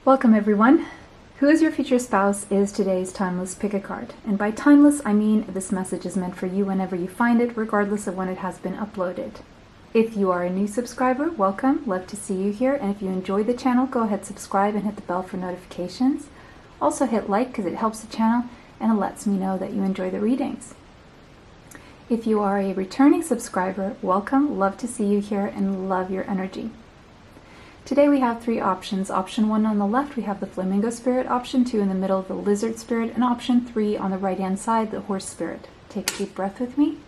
Welcome everyone. Who is your future spouse is today's timeless pick a card. And by timeless, I mean this message is meant for you whenever you find it, regardless of when it has been uploaded. If you are a new subscriber, welcome. Love to see you here. And if you enjoy the channel, go ahead, subscribe and hit the bell for notifications. Also hit like because it helps the channel and it lets me know that you enjoy the readings. If you are a returning subscriber, welcome. Love to see you here and love your energy. Today we have three options. Option 1 on the left, we have the flamingo spirit. Option 2 in the middle, the lizard spirit. And option 3 on the right hand side, the horse spirit. Take a deep breath with me.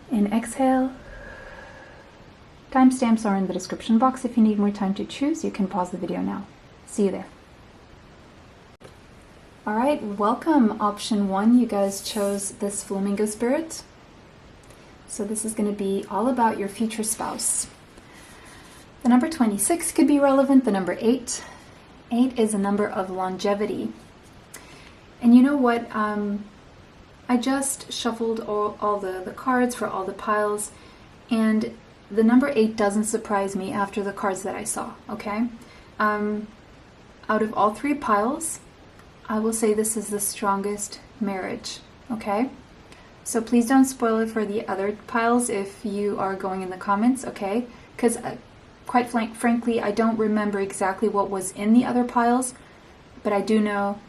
And exhale. Timestamps are in the description box. If you need more time to choose, you can pause the video now. See you there. Alright, welcome. Option 1, you guys chose this flamingo spirit. So this is going to be all about your future spouse. The number 26 could be relevant. The number 8. 8 is a number of longevity. And you know what? I just shuffled all the cards for all the piles. And the number 8 doesn't surprise me after the cards that I saw. Okay? Out of all three piles, I will say this is the strongest marriage. Okay? So please don't spoil it for the other piles if you are going in the comments. Okay? Because quite frankly, I don't remember exactly what was in the other piles, but I do know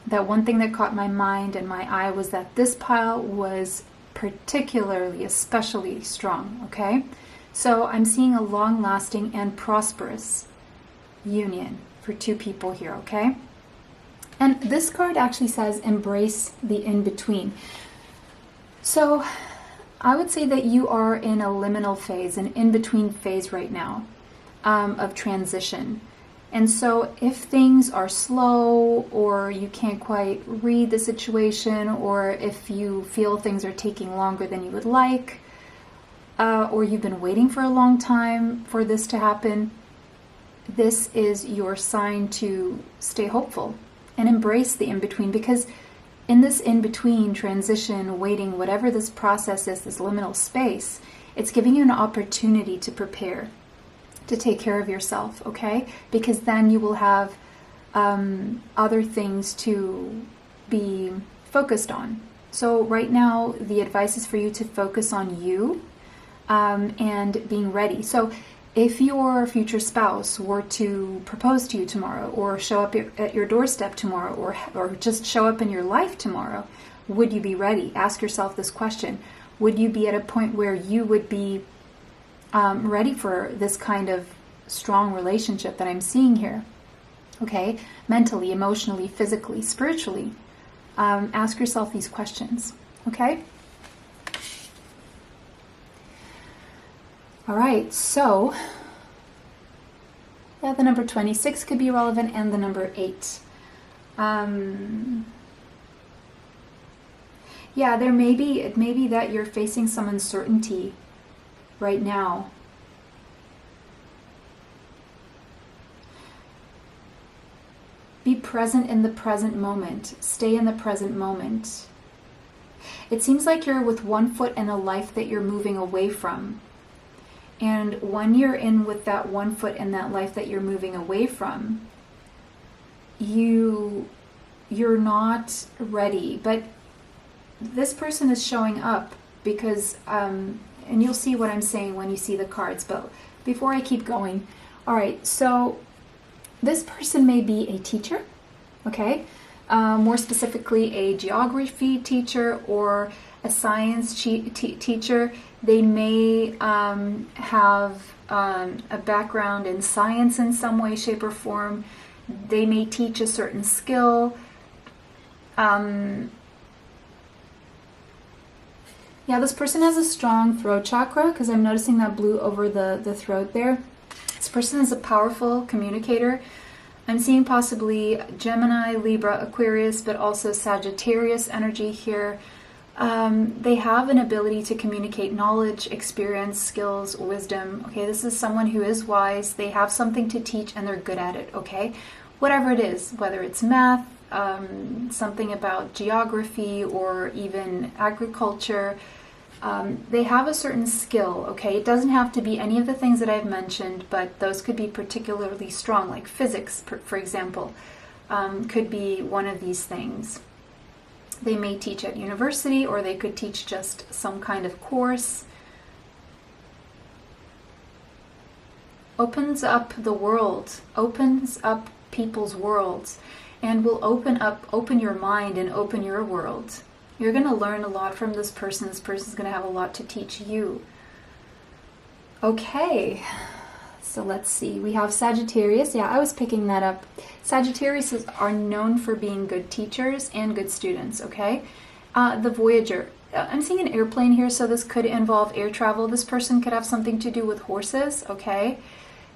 that one thing that caught my mind and my eye was that this pile was particularly, especially strong, okay? So I'm seeing a long-lasting and prosperous union for two people here, okay? And this card actually says, embrace the in-between. So I would say that you are in a liminal phase, an in-between phase right now of transition. And so if things are slow or you can't quite read the situation, or if you feel things are taking longer than you would like, or you've been waiting for a long time for this to happen, this is your sign to stay hopeful and embrace the in-between, because in this in-between transition, waiting, whatever this process is, this liminal space, it's giving you an opportunity to prepare, to take care of yourself, okay? Because then you will have other things to be focused on. So right now, the advice is for you to focus on you and being ready. So if your future spouse were to propose to you tomorrow, or show up at your doorstep tomorrow, or just show up in your life tomorrow, would you be ready? Ask yourself this question. Would you be at a point where you would be ready for this kind of strong relationship that I'm seeing here? Okay? Mentally, emotionally, physically, spiritually. Ask yourself these questions. Okay? All right, so yeah, the number 26 could be relevant, and the number 8. Yeah, it may be that you're facing some uncertainty right now. Be present in the present moment. Stay in the present moment. It seems like you're with one foot in a life that you're moving away from. And when you're in with that one foot in that life that you're moving away from, you're not ready. But this person is showing up because, and you'll see what I'm saying when you see the cards. But before I keep going, all right, so this person may be a teacher, okay? More specifically, a geography teacher or a science teacher. They may have a background in science in some way, shape, or form. They may teach a certain skill. Yeah, this person has a strong throat chakra, because I'm noticing that blue over the throat there. This person is a powerful communicator. I'm seeing possibly Gemini, Libra, Aquarius, but also Sagittarius energy here. They have an ability to communicate knowledge, experience, skills, wisdom. Okay, this is someone who is wise. They have something to teach and they're good at it. Okay, whatever it is, whether it's math, something about geography, or even agriculture, They have a certain skill, okay? It doesn't have to be any of the things that I've mentioned, but those could be particularly strong, like physics, for example, could be one of these things. They may teach at university, or they could teach just some kind of course. Opens up the world, opens up people's worlds, and will open your mind and open your world. You're going to learn a lot from this person. This person's going to have a lot to teach you. Okay, so let's see. We have Sagittarius. Yeah, I was picking that up. Sagittarius are known for being good teachers and good students, okay? The Voyager. I'm seeing an airplane here, so this could involve air travel. This person could have something to do with horses, okay?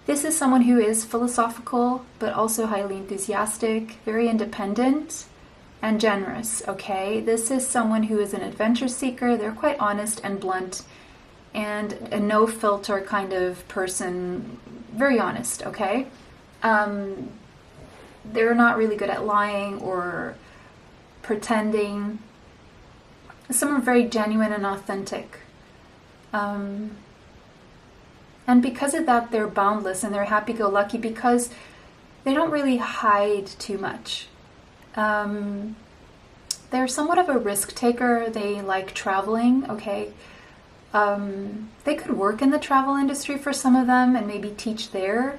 This is someone who is philosophical, but also highly enthusiastic, very independent, and generous, okay? This is someone who is an adventure seeker. They're quite honest and blunt, and a no filter kind of person, very honest, okay? They're not really good at lying or pretending. Some are very genuine and authentic. And because of that, they're boundless and they're happy-go-lucky because they don't really hide too much. They're somewhat of a risk taker. They like traveling, okay? They could work in the travel industry for some of them and maybe teach there.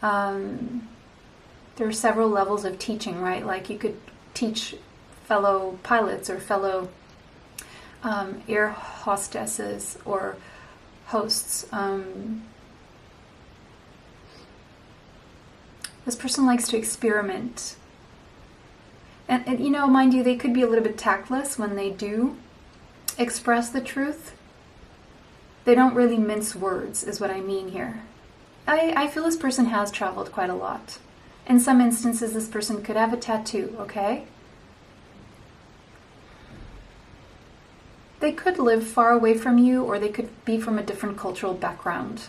There are several levels of teaching, right? Like you could teach fellow pilots or fellow air hostesses or hosts. This person likes to experiment. And you know, mind you, they could be a little bit tactless when they do express the truth. They don't really mince words, is what I mean here. I feel this person has traveled quite a lot. In some instances, this person could have a tattoo, okay? They could live far away from you, or they could be from a different cultural background.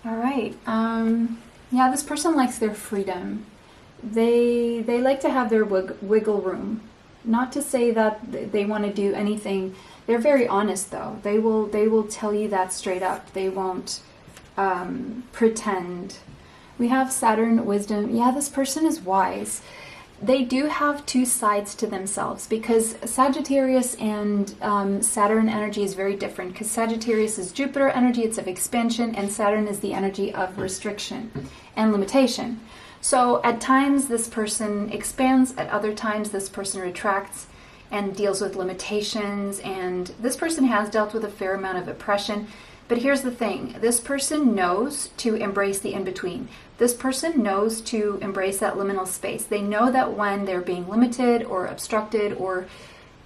All right. Yeah, this person likes their freedom. They like to have their wiggle room. Not to say that they want to do anything. They're very honest, though. They will tell you that straight up. They won't pretend. We have Saturn, wisdom. Yeah, this person is wise. They do have two sides to themselves because Sagittarius and Saturn energy is very different, because Sagittarius is Jupiter energy, it's of expansion, and Saturn is the energy of restriction and limitation. So at times this person expands, at other times this person retracts and deals with limitations, and this person has dealt with a fair amount of oppression. But here's the thing, this person knows to embrace the in-between. This person knows to embrace that liminal space. They know that when they're being limited or obstructed or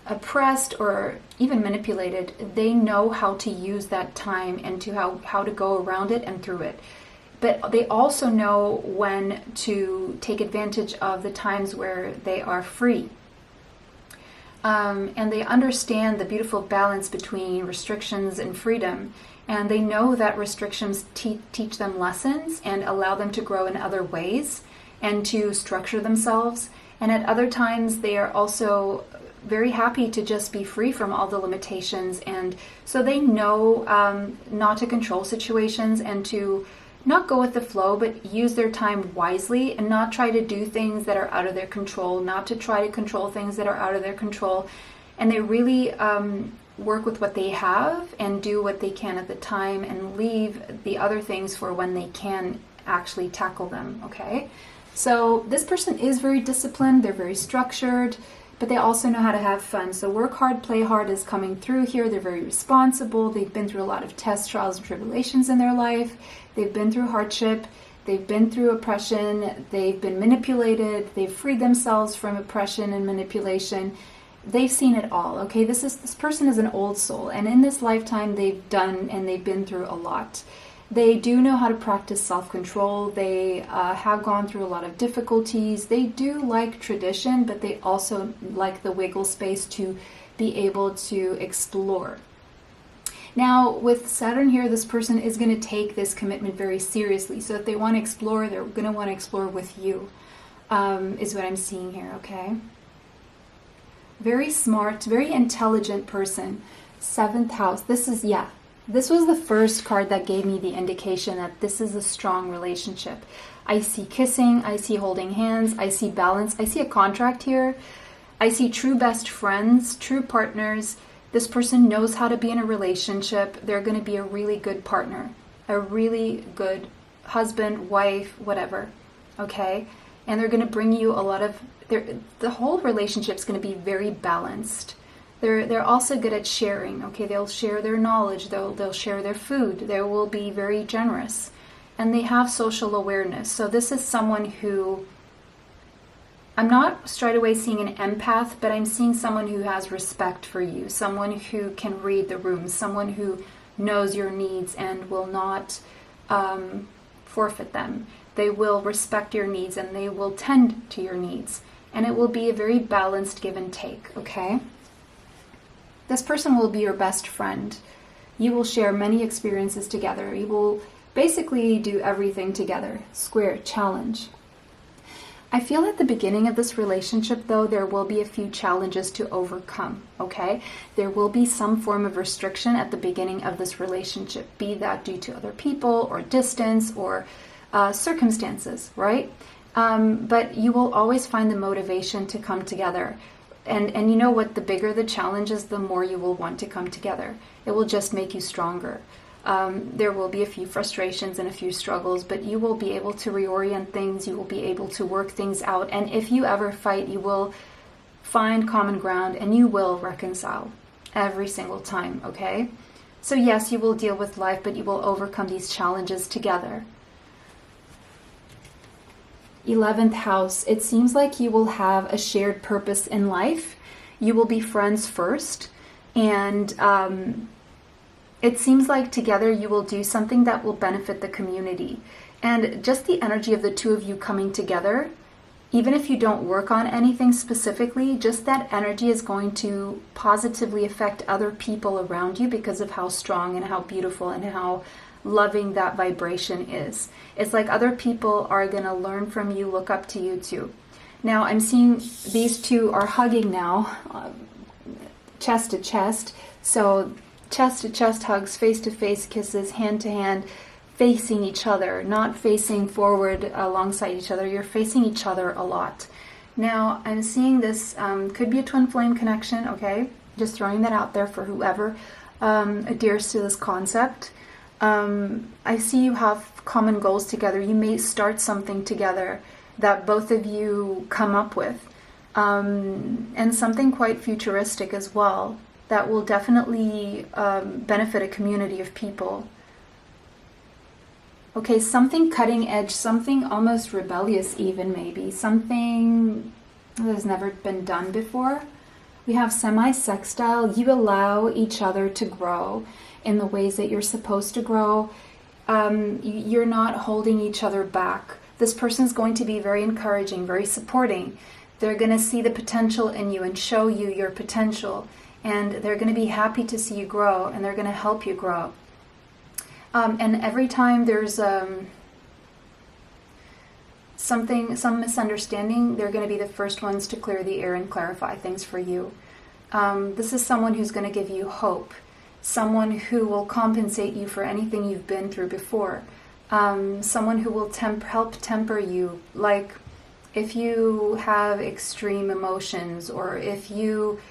oppressed or even manipulated, they know how to use that time and to how to go around it and through it. But they also know when to take advantage of the times where they are free. And they understand the beautiful balance between restrictions and freedom. And they know that restrictions teach them lessons and allow them to grow in other ways and to structure themselves. And at other times, they are also very happy to just be free from all the limitations. And so they know not to control situations and to not go with the flow, but use their time wisely and not try to do things that are out of their control, not to try to control things that are out of their control. And they really work with what they have and do what they can at the time and leave the other things for when they can actually tackle them, okay? So this person is very disciplined, they're very structured, but they also know how to have fun. So work hard, play hard is coming through here. They're very responsible. They've been through a lot of tests, trials, and tribulations in their life. They've been through hardship. They've been through oppression. They've been manipulated. They've freed themselves from oppression and manipulation. They've seen it all, okay? This person is an old soul, and in this lifetime they've done and they've been through a lot. They do know how to practice self-control. They have gone through a lot of difficulties. They do like tradition, but they also like the wiggle space to be able to explore. Now, with Saturn here, this person is going to take this commitment very seriously. So if they want to explore, they're going to want to explore with you, is what I'm seeing here, okay? very smart, very intelligent person. 7th house. This is, yeah, this was the first card that gave me the indication that this is a strong relationship. I see kissing, I see holding hands, I see balance, I see a contract here. I see true best friends, true partners. This person knows how to be in a relationship. They're going to be a really good partner, a really good husband, wife, whatever. Okay? And they're going to bring you a lot of, the whole relationship is going to be very balanced. They're also good at sharing. Okay? They'll share their knowledge. They'll share their food. They will be very generous. And they have social awareness. So this is someone who, I'm not straight away seeing an empath, but I'm seeing someone who has respect for you, someone who can read the room, someone who knows your needs and will not forfeit them. They will respect your needs and they will tend to your needs. And it will be a very balanced give and take, okay? This person will be your best friend. You will share many experiences together. You will basically do everything together. Square, challenge. I feel at the beginning of this relationship, though, there will be a few challenges to overcome, okay? There will be some form of restriction at the beginning of this relationship, be that due to other people or distance or circumstances, right? But you will always find the motivation to come together. And you know what? The bigger the challenge is, the more you will want to come together. It will just make you stronger. There will be a few frustrations and a few struggles, but you will be able to reorient things. You will be able to work things out. And if you ever fight, you will find common ground and you will reconcile every single time, okay? So yes, you will deal with life, but you will overcome these challenges together. 11th house. It seems like you will have a shared purpose in life. You will be friends first. And it seems like together you will do something that will benefit the community. And just the energy of the two of you coming together, even if you don't work on anything specifically, just that energy is going to positively affect other people around you because of how strong and how beautiful and how loving that vibration is. It's like other people are going to learn from you, look up to you too. Now I'm seeing these two are hugging now, chest to chest. So chest to chest hugs, face to face kisses, hand to hand, facing each other, not facing forward alongside each other. You're facing each other a lot. Now I'm seeing this could be a twin flame connection, okay? Just throwing that out there for whoever adheres to this concept. I see you have common goals together. You may start something together that both of you come up with. And something quite futuristic as well that will definitely benefit a community of people. Okay, something cutting edge, something almost rebellious even maybe, something that has never been done before. We have semi-sextile. You allow each other to grow in the ways that you're supposed to grow. You're not holding each other back. This person's going to be very encouraging, very supporting. They're going to see the potential in you and show you your potential. And they're going to be happy to see you grow, and they're going to help you grow. And every time there's some misunderstanding, they're going to be the first ones to clear the air and clarify things for you. This is someone who's going to give you hope, someone who will compensate you for anything you've been through before, someone who will help temper you, like if you have extreme emotions or if you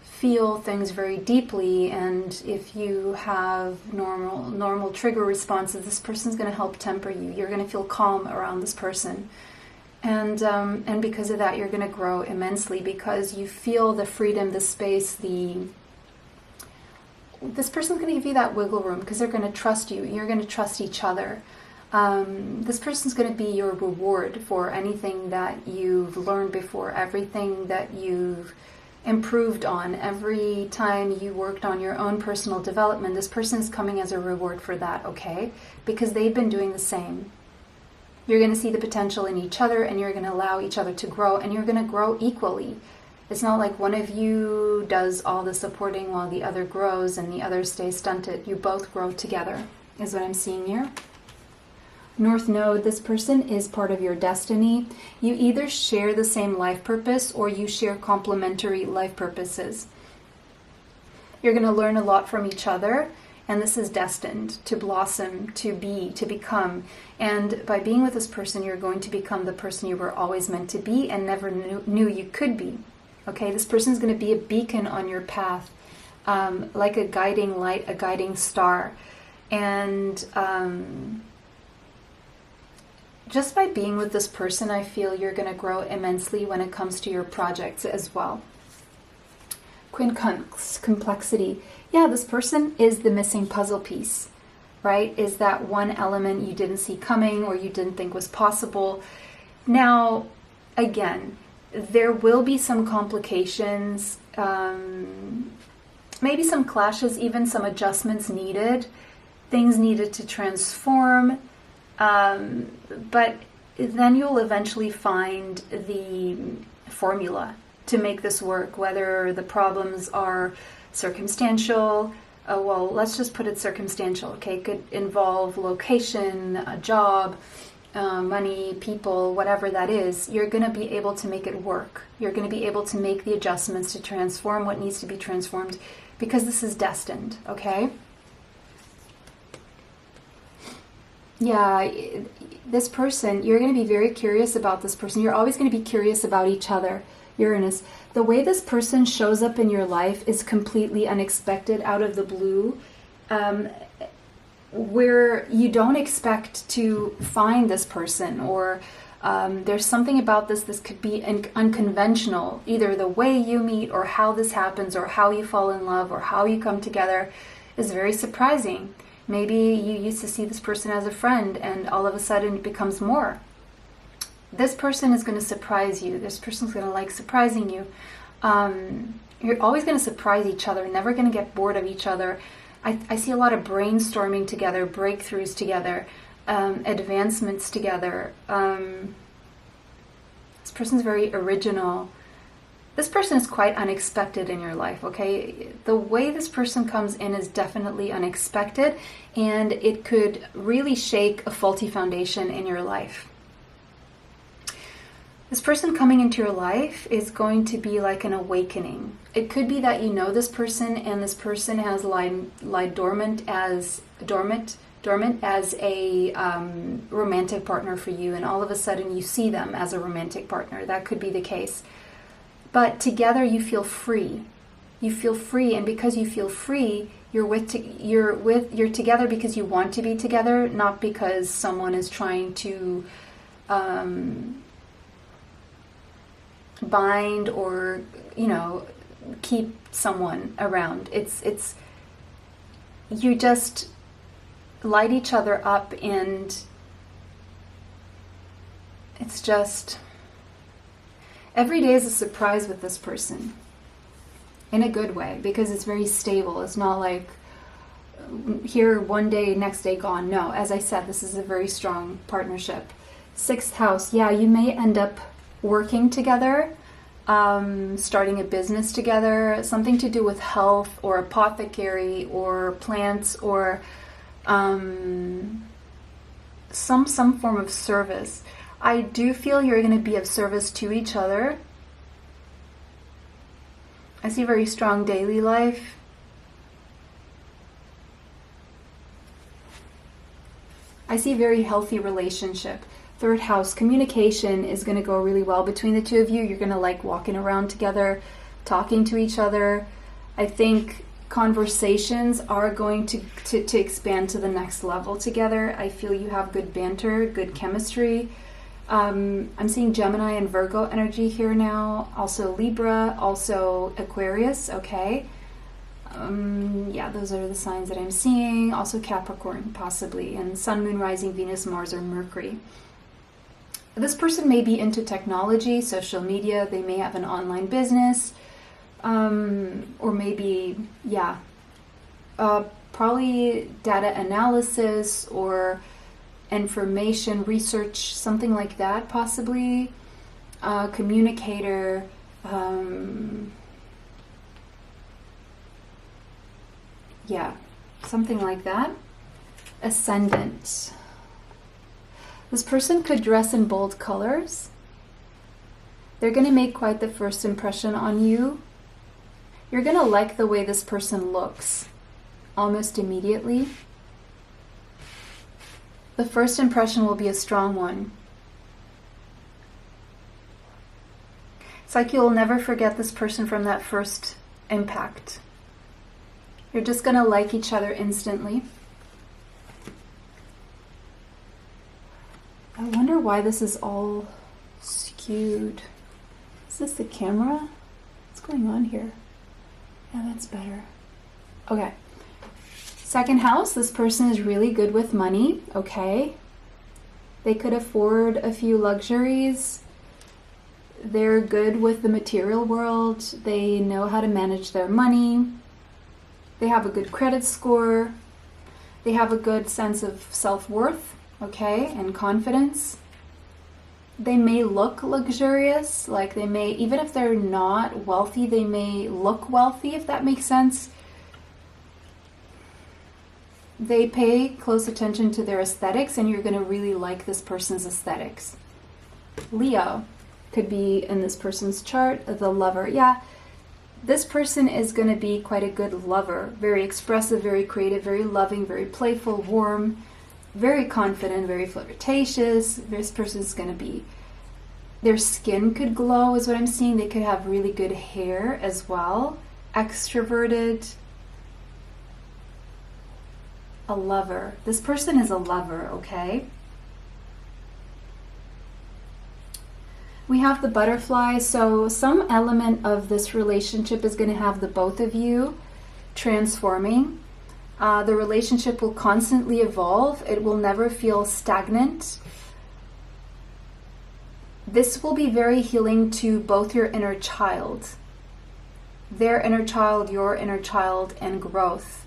feel things very deeply, and if you have normal trigger responses, this person's going to help temper you. You're going to feel calm around this person, and because of that, you're going to grow immensely because you feel the freedom, the space, this person's going to give you that wiggle room because they're going to trust you. You're going to trust each other. This person's going to be your reward for anything that you've learned before, everything that you've improved on, every time you worked on your own personal development. This person is coming as a reward for that, okay? Because they've been doing the same. You're going to see the potential in each other, and you're going to allow each other to grow, and you're going to grow equally. It's not like one of you does all the supporting while the other grows and the other stays stunted. You both grow together, is what I'm seeing here. North Node, this person is part of your destiny. You either share the same life purpose or you share complementary life purposes. You're going to learn a lot from each other, and this is destined to blossom, to be, to become. And by being with this person, you're going to become the person you were always meant to be and never knew you could be. Okay, this person is going to be a beacon on your path, like a guiding light, a guiding star. And just by being with this person, I feel you're going to grow immensely when it comes to your projects as well. Complexity. Yeah, this person is the missing puzzle piece, right? Is that one element you didn't see coming or you didn't think was possible. Now, again, there will be some complications, maybe some clashes, even some adjustments needed, things needed to transform, but then you'll eventually find the formula to make this work, whether the problems are circumstantial. Well, let's just put it circumstantial, okay? It could involve location, a job, money, people, whatever that is. You're going to be able to make it work. You're going to be able to make the adjustments to transform what needs to be transformed, because this is destined, okay? Yeah, this person, you're going to be very curious about this person. You're always going to be curious about each other. Uranus, the way this person shows up in your life is completely unexpected, out of the blue, where you don't expect to find this person, or there's something about this could be unconventional, either the way you meet or how this happens or how you fall in love or how you come together is very surprising. Maybe you used to see this person as a friend and all of a sudden it becomes more. This person is going to surprise you. This person's going to like surprising you. You're always going to surprise each other, never going to get bored of each other. I see a lot of brainstorming together, breakthroughs together, advancements together. This person's very original. This person is quite unexpected in your life, okay? The way this person comes in is definitely unexpected, and it could really shake a faulty foundation in your life. This person coming into your life is going to be like an awakening. It could be that you know this person and this person has lied dormant as a romantic partner for you, and all of a sudden you see them as a romantic partner. That could be the case. But together you feel free. You feel free, and because you feel free, you're together because you want to be together, not because someone is trying to bind or, keep someone around. It's you just light each other up, and it's just every day is a surprise with this person, in a good way, because it's very stable. It's not like here one day, next day gone. No, as I said, this is a very strong partnership. 6th house, yeah, you may end up working together, starting a business together, something to do with health or apothecary or plants or some form of service. I do feel you're going to be of service to each other. I see very strong daily life. I see very healthy relationship. 3rd house, communication is going to go really well between the two of you. You're going to like walking around together, talking to each other. I think conversations are going to expand to the next level together. I feel you have good banter, good chemistry. I'm seeing Gemini and Virgo energy here now. Also Libra, also Aquarius, okay. Yeah, those are the signs that I'm seeing. Also Capricorn, possibly. And Sun, Moon, Rising, Venus, Mars, or Mercury. This person may be into technology, social media. They may have an online business. Or maybe, yeah, probably data analysis or information research, something like that, possibly. Communicator. Yeah, something like that. Ascendant. This person could dress in bold colors. They're going to make quite the first impression on you. You're going to like the way this person looks almost immediately. The first impression will be a strong one. It's like you'll never forget this person from that first impact. You're just going to like each other instantly. I wonder why this is all skewed. Is this the camera? What's going on here? Yeah, that's better. Okay. Second house, this person is really good with money. Okay. They could afford a few luxuries. They're good with the material world. They know how to manage their money. They have a good credit score. They have a good sense of self-worth, okay, and confidence. They may look luxurious, like they may, even if they're not wealthy, they may look wealthy, if that makes sense. They pay close attention to their aesthetics, and you're going to really like this person's aesthetics. Leo could be in this person's chart, the lover. Yeah, this person is going to be quite a good lover. Very expressive, very creative, very loving, very playful, warm, very confident, very flirtatious. This person is going to be, their skin could glow is what I'm seeing. They could have really good hair as well. Extroverted. A lover. This person is a lover, okay? We have the butterfly, so some element of this relationship is going to have the both of you transforming. The relationship will constantly evolve. It will never feel stagnant. This will be very healing to both your inner child, their inner child, your inner child, and growth.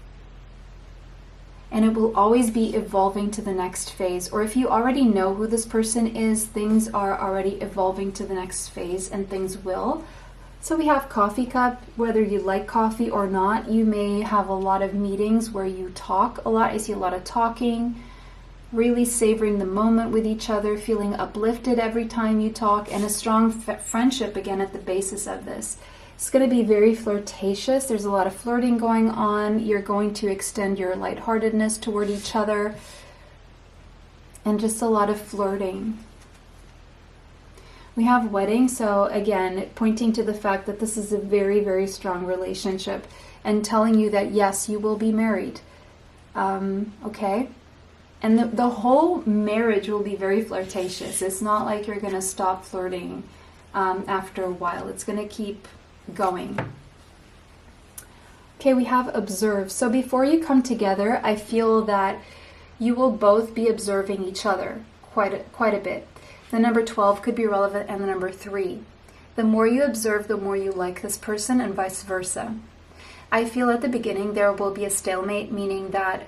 And it will always be evolving to the next phase. Or if you already know who this person is, things are already evolving to the next phase, and things will. So we have coffee cup. Whether you like coffee or not, you may have a lot of meetings where you talk a lot. I see a lot of talking, really savoring the moment with each other, feeling uplifted every time you talk, and a strong friendship again at the basis of this. It's going to be very flirtatious. There's a lot of flirting going on. You're going to extend your lightheartedness toward each other, and just a lot of flirting. We have wedding, so again, pointing to the fact that this is a very, very strong relationship, and telling you that yes, you will be married. Okay? And the whole marriage will be very flirtatious. It's not like you're going to stop flirting after a while. It's going to keep going. Okay, we have observe. So before you come together, I feel that you will both be observing each other quite a bit. The number 12 could be relevant, and the number 3. The more you observe, the more you like this person, and vice versa. I feel at the beginning there will be a stalemate, meaning that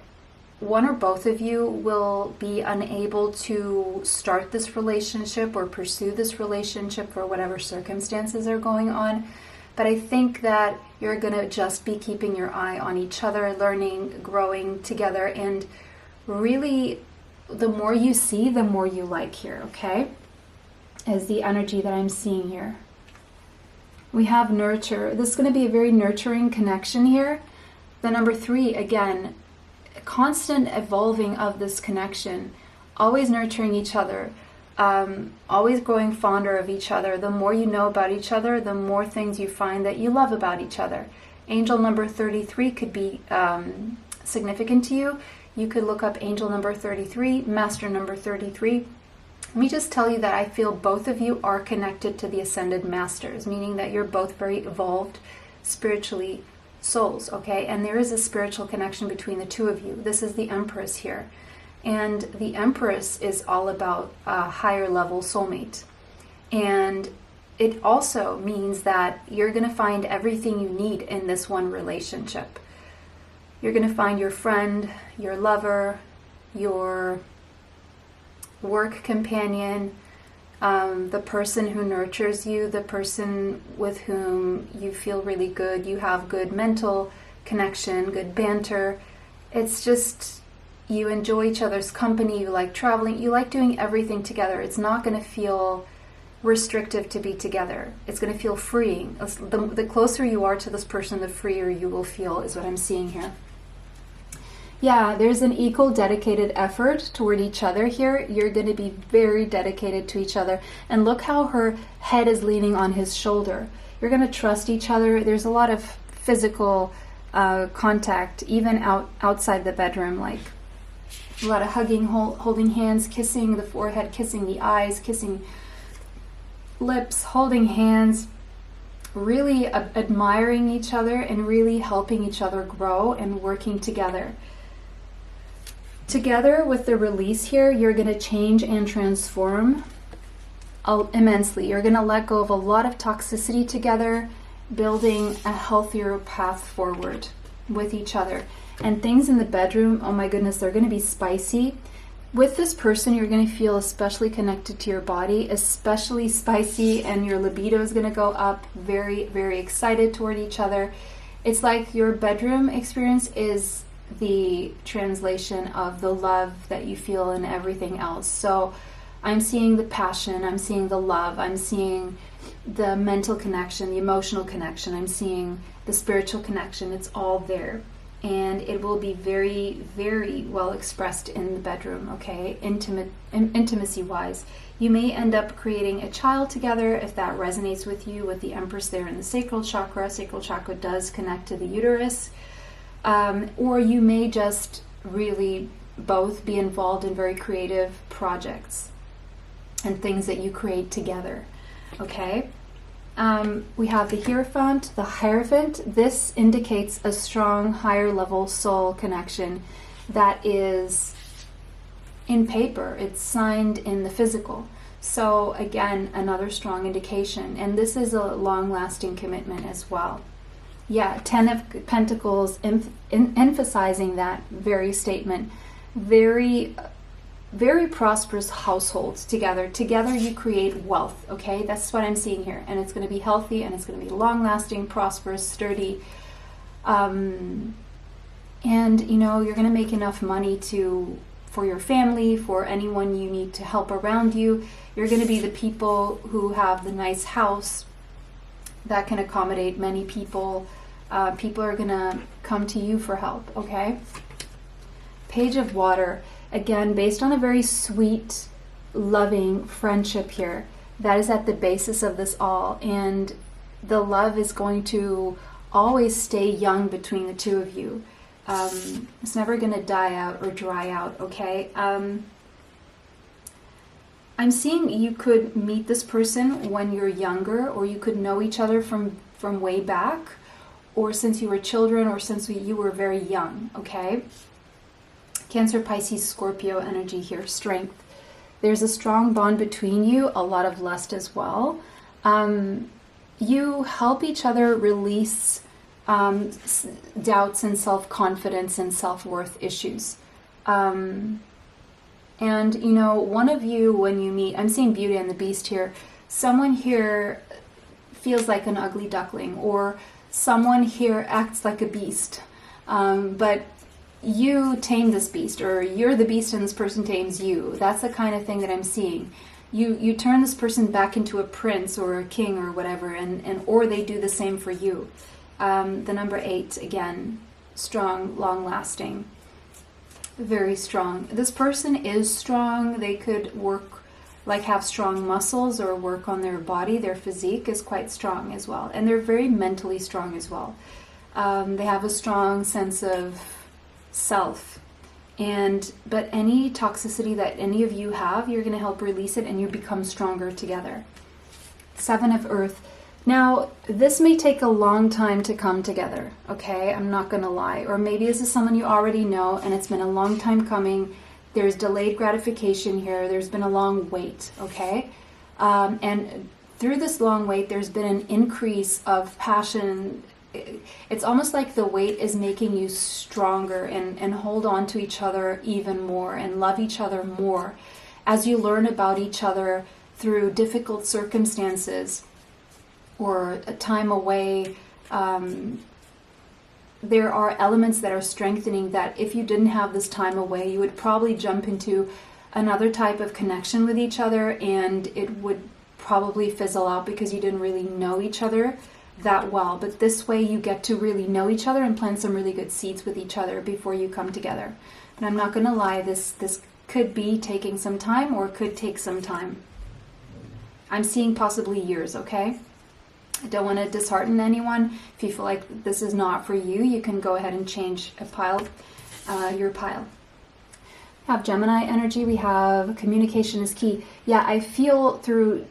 one or both of you will be unable to start this relationship or pursue this relationship for whatever circumstances are going on. But I think that you're going to just be keeping your eye on each other, learning, growing together, and really the more you see, the more you like here, okay? Is the energy that I'm seeing here. We have nurture. This is going to be a very nurturing connection here. The number 3, again, constant evolving of this connection, always nurturing each other. Always growing fonder of each other. The more you know about each other, the more things you find that you love about each other. Angel number 33 could be significant to you. You could look up angel number 33, master number 33. Let me just tell you that I feel both of you are connected to the ascended masters, meaning that you're both very evolved spiritually souls, okay? And there is a spiritual connection between the two of you. This is the Empress here. And the Empress is all about a higher level soulmate. And it also means that you're going to find everything you need in this one relationship. You're going to find your friend, your lover, your work companion, the person who nurtures you, the person with whom you feel really good, you have good mental connection, good banter. It's just you enjoy each other's company, you like traveling, you like doing everything together. It's not going to feel restrictive to be together. It's going to feel freeing. The closer you are to this person, the freer you will feel, is what I'm seeing here. Yeah, there's an equal dedicated effort toward each other here. You're going to be very dedicated to each other. And look how her head is leaning on his shoulder. You're going to trust each other. There's a lot of physical contact, even outside the bedroom, like a lot of hugging, holding hands, kissing the forehead, kissing the eyes, kissing lips, holding hands, really admiring each other and really helping each other grow and working together. Together with the release here, you're going to change and transform immensely. You're going to let go of a lot of toxicity together, building a healthier path forward with each other. And things in the bedroom, oh my goodness, they're going to be spicy. With this person, you're going to feel especially connected to your body, especially spicy, and your libido is going to go up, very, very excited toward each other. It's like your bedroom experience is the translation of the love that you feel in everything else. So I'm seeing the passion, I'm seeing the love, I'm seeing the mental connection, the emotional connection, I'm seeing the spiritual connection. It's all there. And it will be very, very well expressed in the bedroom, okay? Intimacy-wise. You may end up creating a child together if that resonates with you, with the Empress there in the sacral chakra. Sacral chakra does connect to the uterus. Or you may just really both be involved in very creative projects and things that you create together, okay? We have the Hierophant, the Hierophant. This indicates a strong, higher level soul connection that is in paper. It's signed in the physical. So again, another strong indication. And this is a long-lasting commitment as well. Yeah, 10 of Pentacles, emphasizing that very statement. Very, very prosperous households together. Together you create wealth, okay? That's what I'm seeing here. And it's going to be healthy, and it's going to be long-lasting, prosperous, sturdy. And, you know, you're going to make enough money for your family, for anyone you need to help around you. You're going to be the people who have the nice house that can accommodate many people. People are going to come to you for help, okay? Page of Water. Again, based on a very sweet, loving friendship here. That is at the basis of this all. And the love is going to always stay young between the two of you. It's never going to die out or dry out, okay? I'm seeing you could meet this person when you're younger, or you could know each other from way back, or since you were children, or since you were very young, okay? Cancer, Pisces, Scorpio energy here, strength. There's a strong bond between you, a lot of lust as well. You help each other release doubts and self-confidence and self-worth issues. And, you know, one of you, when you meet, I'm seeing Beauty and the Beast here, someone here feels like an ugly duckling, or someone here acts like a beast. But you tame this beast, or you're the beast and this person tames you. That's the kind of thing that I'm seeing. You turn this person back into a prince or a king or whatever, and or they do the same for you. The number 8, again, strong, long-lasting, very strong. This person is strong. They could work, like have strong muscles or work on their body. Their physique is quite strong as well. And they're very mentally strong as well. They have a strong sense of self. But any toxicity that any of you have, you're going to help release it and you become stronger together. 7 of Earth. Now, this may take a long time to come together, okay? I'm not going to lie. Or maybe this is someone you already know and it's been a long time coming. There's delayed gratification here. There's been a long wait, okay? And through this long wait, there's been an increase of passion. It's almost like the wait is making you stronger and hold on to each other even more and love each other more as you learn about each other through difficult circumstances or a time away. there are elements that are strengthening that if you didn't have this time away, you would probably jump into another type of connection with each other, and it would probably fizzle out because you didn't really know each other that well. But this way you get to really know each other and plant some really good seeds with each other before you come together. And I'm not going to lie, this could be taking some time, or could take some time. I'm seeing possibly years, okay? I don't want to dishearten anyone. If you feel like this is not for you, you can go ahead and change a pile, your pile. We have Gemini energy. We have communication is key. Yeah, I feel through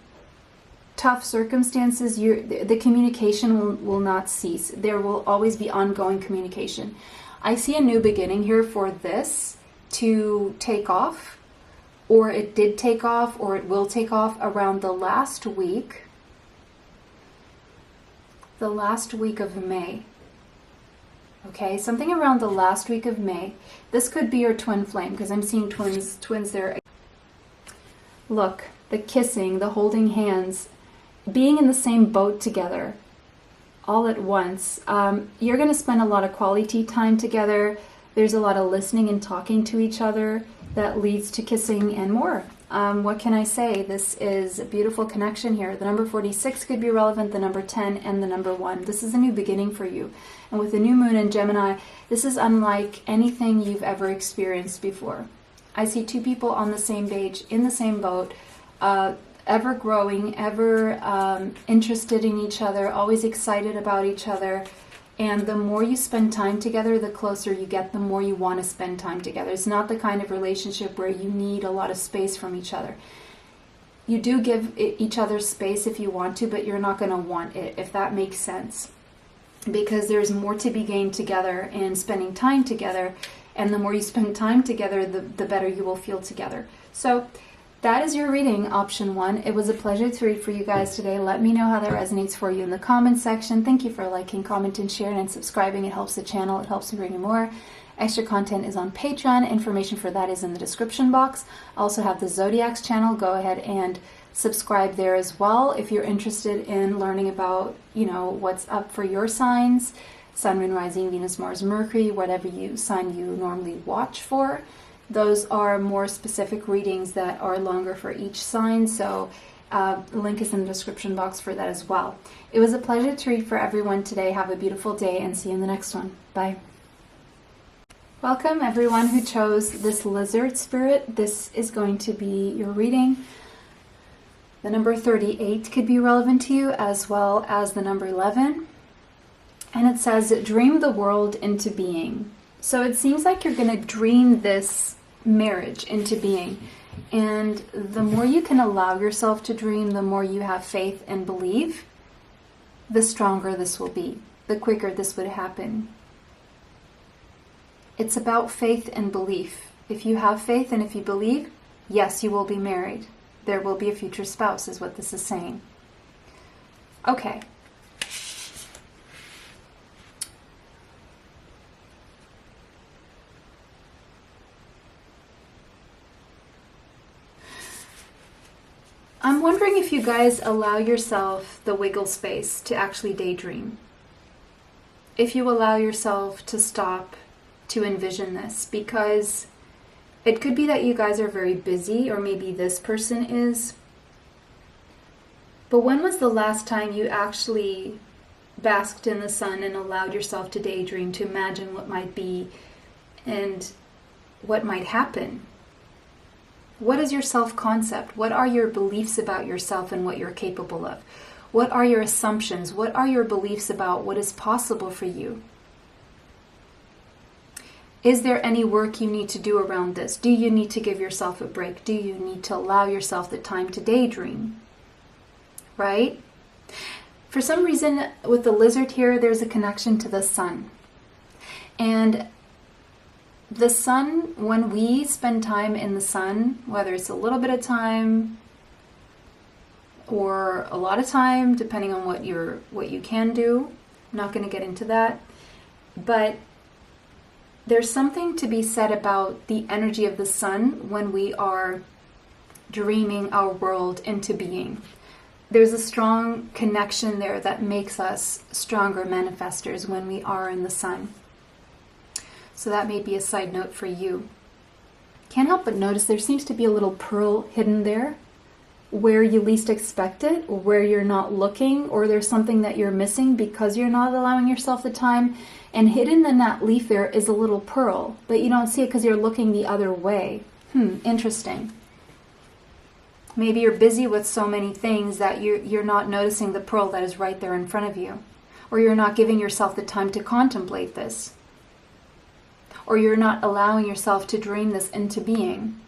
tough circumstances, the communication will not cease. There will always be ongoing communication. I see a new beginning here for this to take off, or it did take off, or it will take off around the last week of May. Okay, something around the last week of May. This could be your twin flame, because I'm seeing twins there. Look, the kissing, the holding hands, being in the same boat together all at once. You're going to spend a lot of quality time together. There's a lot of listening and talking to each other that leads to kissing and more. What can I say? This is a beautiful connection here. The number 46 could be relevant, the number 10 and the number 1. This is a new beginning for you. And with the new moon in Gemini, this is unlike anything you've ever experienced before. I see two people on the same page, in the same boat, ever growing, ever interested in each other, always excited about each other. And the more you spend time together, the closer you get, the more you want to spend time together. It's not the kind of relationship where you need a lot of space from each other. You do give each other space if you want to, but you're not going to want it, if that makes sense. Because there's more to be gained together and spending time together. And the more you spend time together, the better you will feel together. So that is your reading, option 1. It was a pleasure to read for you guys today. Let me know how that resonates for you in the comments section. Thank you for liking, commenting, sharing, and subscribing. It helps the channel. It helps me bring you more. Extra content is on Patreon. Information for that is in the description box. I also have the Zodiacs channel. Go ahead and subscribe there as well if you're interested in learning about, what's up for your signs. Sun, Moon, Rising, Venus, Mars, Mercury, whatever sign you normally watch for. Those are more specific readings that are longer for each sign, so the link is in the description box for that as well. It was a pleasure to read for everyone today. Have a beautiful day and see you in the next one. Bye. Welcome everyone who chose this lizard spirit. This is going to be your reading. The number 38 could be relevant to you, as well as the number 11. And it says, dream the world into being. So it seems like you're going to dream this marriage into being. And the more you can allow yourself to dream, the more you have faith and believe, the stronger this will be, the quicker this would happen. It's about faith and belief. If you have faith and if you believe, yes, you will be married. There will be a future spouse, is what this is saying. Okay. I'm wondering if you guys allow yourself the wiggle space to actually daydream. If you allow yourself to stop to envision this, because it could be that you guys are very busy, or maybe this person is. But when was the last time you actually basked in the sun and allowed yourself to daydream, to imagine what might be and what might happen? What is your self-concept? What are your beliefs about yourself and what you're capable of? What are your assumptions? What are your beliefs about what is possible for you? Is there any work you need to do around this? Do you need to give yourself a break? Do you need to allow yourself the time to daydream? Right? For some reason, with the lizard here, there's a connection to the sun. And the sun, when we spend time in the sun, whether it's a little bit of time or a lot of time, depending on what you can do, I'm not going to get into that, but there's something to be said about the energy of the sun when we are dreaming our world into being. There's a strong connection there that makes us stronger manifestors when we are in the sun. So that may be a side note for you. Can't help but notice there seems to be a little pearl hidden there where you least expect it, or where you're not looking, or there's something that you're missing because you're not allowing yourself the time. And hidden in that leaf there is a little pearl, but you don't see it because you're looking the other way. Interesting. Maybe you're busy with so many things that you're not noticing the pearl that is right there in front of you. Or you're not giving yourself the time to contemplate this. Or you're not allowing yourself to dream this into being.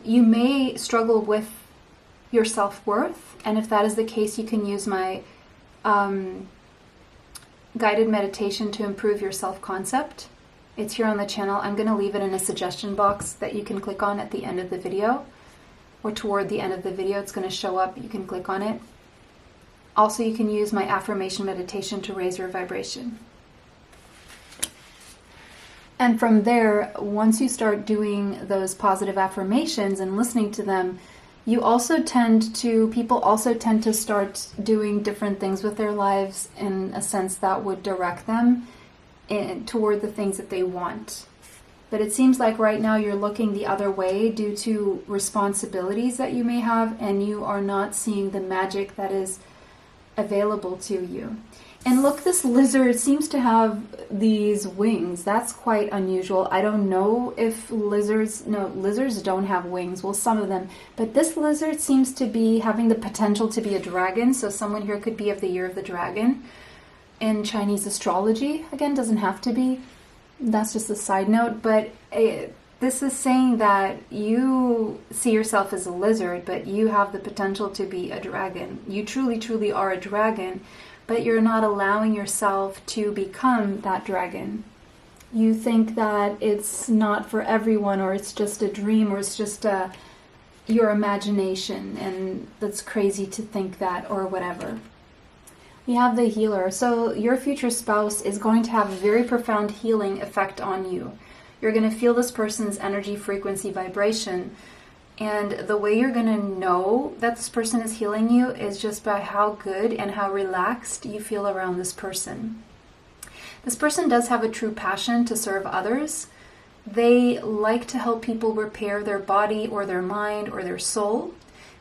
You may struggle with your self-worth, and if that is the case, you can use my guided meditation to improve your self-concept. It's here on the channel. I'm going to leave it in a suggestion box that you can click on at the end of the video, or toward the end of the video. It's going to show up. You can click on it. Also, you can use my affirmation meditation to raise your vibration. And from there, once you start doing those positive affirmations and listening to them, people also tend to start doing different things with their lives in a sense that would direct them toward the things that they want. But it seems like right now you're looking the other way due to responsibilities that you may have, and you are not seeing the magic that is available to you. And look, this lizard seems to have these wings. That's quite unusual. I don't know if lizards don't have wings. Well, some of them. But this lizard seems to be having the potential to be a dragon. So someone here could be of the year of the dragon. In Chinese astrology, again, doesn't have to be. That's just a side note. But this is saying that you see yourself as a lizard, but you have the potential to be a dragon. You truly, truly are a dragon. But you're not allowing yourself to become that dragon. You think that it's not for everyone, or it's just a dream, or it's just your imagination, and that's crazy to think that, or whatever. We have the healer. So your future spouse is going to have a very profound healing effect on you. You're going to feel this person's energy, frequency, vibration. And the way you're going to know that this person is healing you is just by how good and how relaxed you feel around this person. This person does have a true passion to serve others. They like to help people repair their body or their mind or their soul.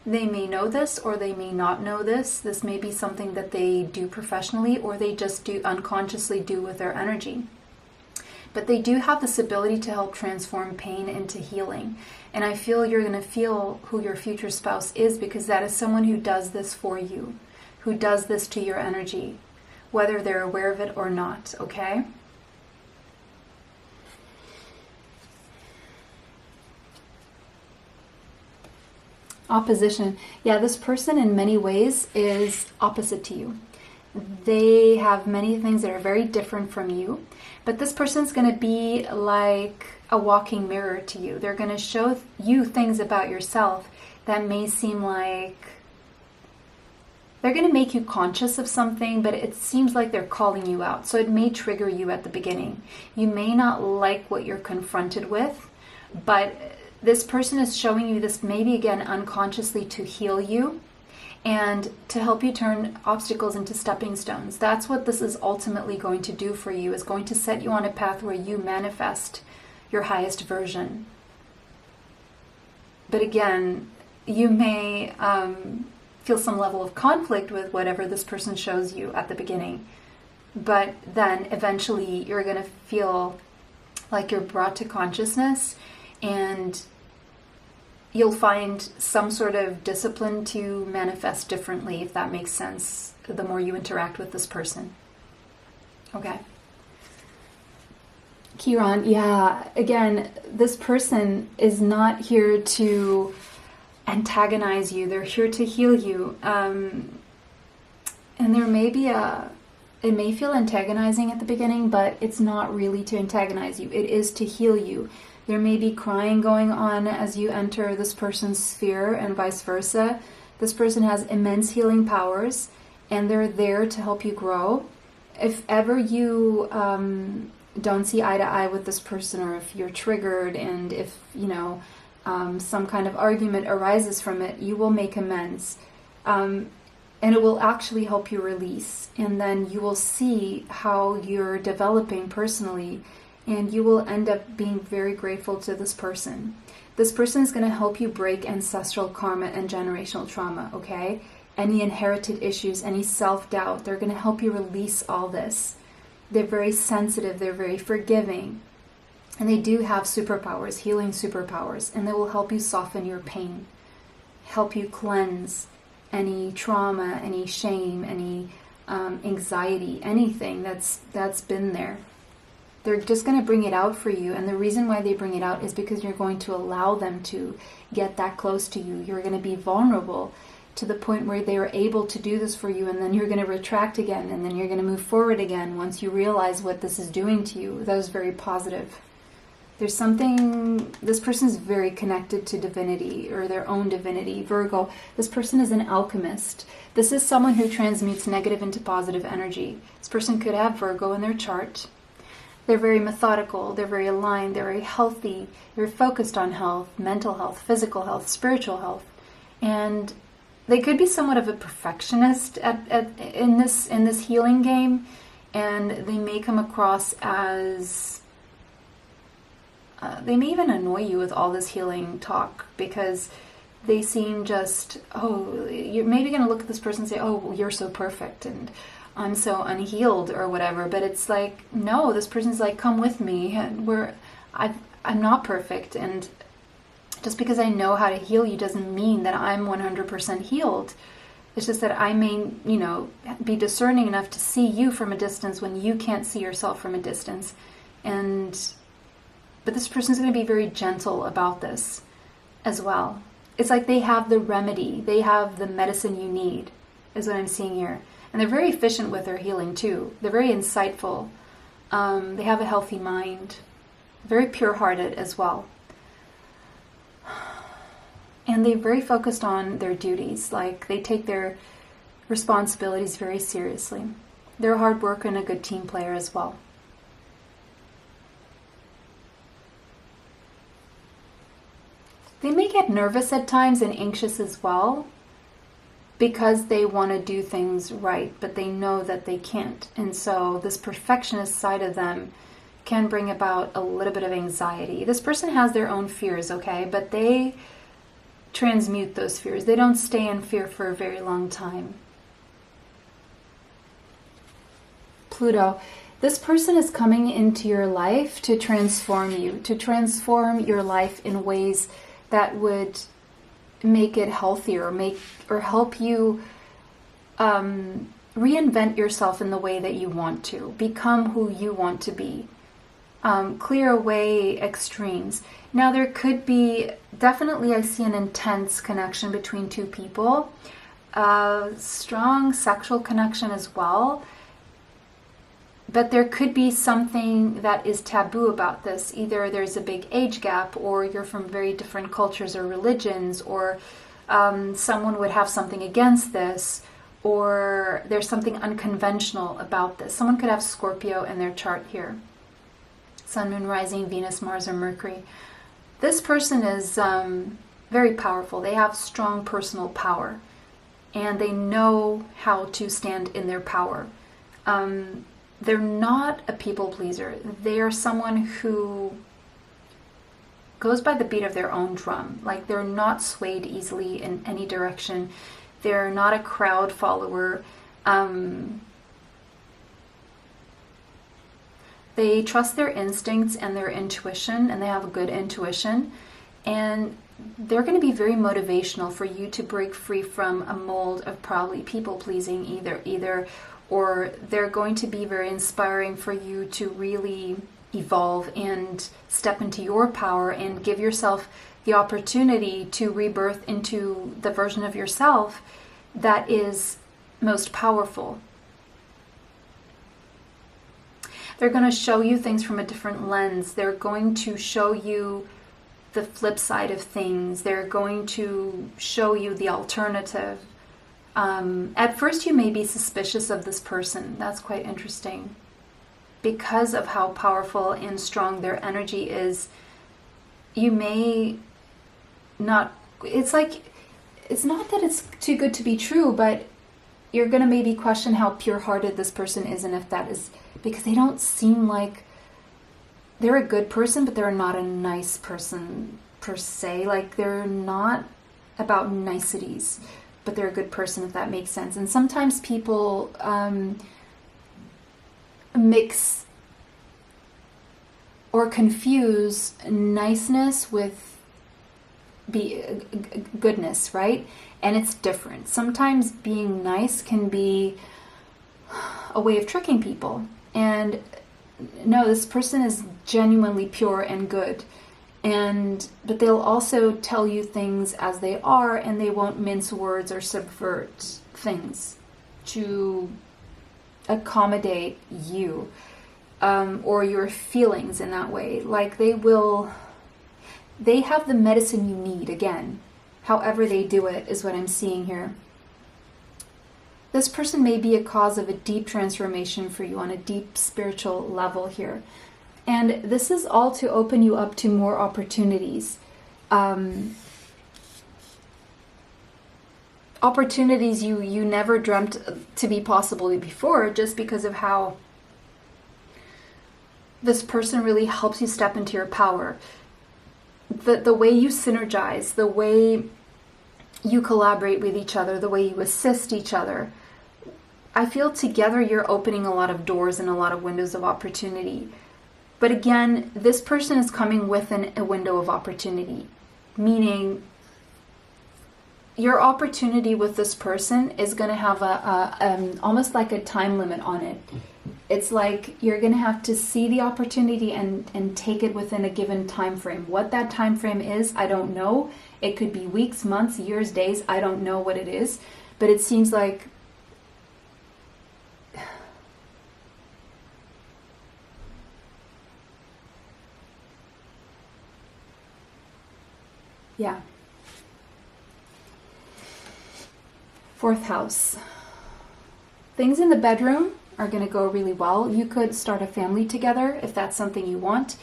They may know this or they may not know this. This may be something that they do professionally, or they just do unconsciously do with their energy. But they do have this ability to help transform pain into healing. And I feel you're going to feel who your future spouse is, because that is someone who does this for you, who does this to your energy, whether they're aware of it or not, okay? Opposition. Yeah, this person in many ways is opposite to you. They have many things that are very different from you, but this person's going to be like a walking mirror to you. They're going to show you things about yourself that may seem like they're going to make you conscious of something, but it seems like they're calling you out. So it may trigger you at the beginning. You may not like what you're confronted with, but this person is showing you this maybe again unconsciously to heal you and to help you turn obstacles into stepping stones. That's what this is ultimately going to do for you, is going to set you on a path where you manifest your highest version. But again, you may feel some level of conflict with whatever this person shows you at the beginning. But then eventually you're going to feel like you're brought to consciousness, and you'll find some sort of discipline to manifest differently, if that makes sense, the more you interact with this person. Okay. Kiran, yeah, again, this person is not here to antagonize you. They're here to heal you. And there may be it may feel antagonizing at the beginning, but it's not really to antagonize you. It is to heal you. There may be crying going on as you enter this person's sphere, and vice versa. This person has immense healing powers, and they're there to help you grow. If ever you don't see eye to eye with this person, or if you're triggered, and if, some kind of argument arises from it, you will make amends. And it will actually help you release. And then you will see how you're developing personally, and you will end up being very grateful to this person. This person is going to help you break ancestral karma and generational trauma, okay? Any inherited issues, any self-doubt, they're going to help you release all this. They're very sensitive, they're very forgiving, and they do have superpowers, healing superpowers, and they will help you soften your pain, help you cleanse any trauma, any shame, any anxiety, anything that's been there. They're just going to bring it out for you, and the reason why they bring it out is because you're going to allow them to get that close to you. You're going to be vulnerable to the point where they are able to do this for you, and then you're going to retract again, and then you're going to move forward again once you realize what this is doing to you. That was very positive. There's something, this person is very connected to divinity, or their own divinity. Virgo, this person is an alchemist. This is someone who transmutes negative into positive energy. This person could have Virgo in their chart. They're very methodical, they're very aligned, they're very healthy, they're focused on health, mental health, physical health, spiritual health. And they could be somewhat of a perfectionist in this healing game, and they may come across as they may even annoy you with all this healing talk, because they seem just, oh, you're maybe going to look at this person and say, oh, you're so perfect and I'm so unhealed or whatever. But it's like, no, this person's like, come with me, and I'm not perfect, and just because I know how to heal you doesn't mean that I'm 100% healed. It's just that I may, be discerning enough to see you from a distance when you can't see yourself from a distance. But this person's going to be very gentle about this as well. It's like they have the remedy. They have the medicine you need, is what I'm seeing here. And they're very efficient with their healing too. They're very insightful. They have a healthy mind. Very pure-hearted as well. And they're very focused on their duties. Like, they take their responsibilities very seriously. They're a hard worker and a good team player as well. They may get nervous at times and anxious as well, because they want to do things right, but they know that they can't. And so this perfectionist side of them can bring about a little bit of anxiety. This person has their own fears, okay? But they transmute those fears. They don't stay in fear for a very long time. Pluto. This person is coming into your life to transform you, to transform your life in ways that would make it healthier, or help you reinvent yourself in the way that you want to, become who you want to be, clear away extremes. Now, there could be, definitely I see an intense connection between two people, strong sexual connection as well. But there could be something that is taboo about this. Either there's a big age gap, or you're from very different cultures or religions, or someone would have something against this, or there's something unconventional about this. Someone could have Scorpio in their chart here. Sun, Moon, Rising, Venus, Mars, or Mercury. This person is very powerful. They have strong personal power, and they know how to stand in their power. They're not a people pleaser. They are someone who goes by the beat of their own drum. Like, they're not swayed easily in any direction. They're not a crowd follower. They trust their instincts and their intuition, and they have a good intuition. And they're going to be very motivational for you to break free from a mold of probably people pleasing either, or they're going to be very inspiring for you to really evolve and step into your power and give yourself the opportunity to rebirth into the version of yourself that is most powerful. They're going to show you things from a different lens. They're going to show you the flip side of things. They're going to show you the alternative. At first you may be suspicious of this person. That's quite interesting. Because of how powerful and strong their energy is, you may not, it's like, it's not that it's too good to be true, but you're going to maybe question how pure-hearted this person is, and if that is because they don't seem like they're a good person, but they're not a nice person per se. Like, they're not about niceties, but they're a good person, if that makes sense. And sometimes people mix or confuse niceness with goodness, right? And it's different. Sometimes being nice can be a way of tricking people. And no, this person is genuinely pure and good. But they'll also tell you things as they are, and they won't mince words or subvert things to accommodate you or your feelings in that way. Like, they have the medicine you need, again. However they do it is what I'm seeing here. This person may be a cause of a deep transformation for you on a deep spiritual level here. And this is all to open you up to more opportunities. Opportunities you never dreamt to be possible before, just because of how this person really helps you step into your power. The way you synergize, the way you collaborate with each other, the way you assist each other. I feel together you're opening a lot of doors and a lot of windows of opportunity. But again, this person is coming with a window of opportunity, meaning your opportunity with this person is going to have almost like a time limit on it. It's like you're going to have to see the opportunity and take it within a given time frame. What that time frame is, I don't know. It could be weeks, months, years, days. I don't know what it is. But it seems like yeah. Fourth house. Things in the bedroom are going to go really well. You could start a family together if that's something you want.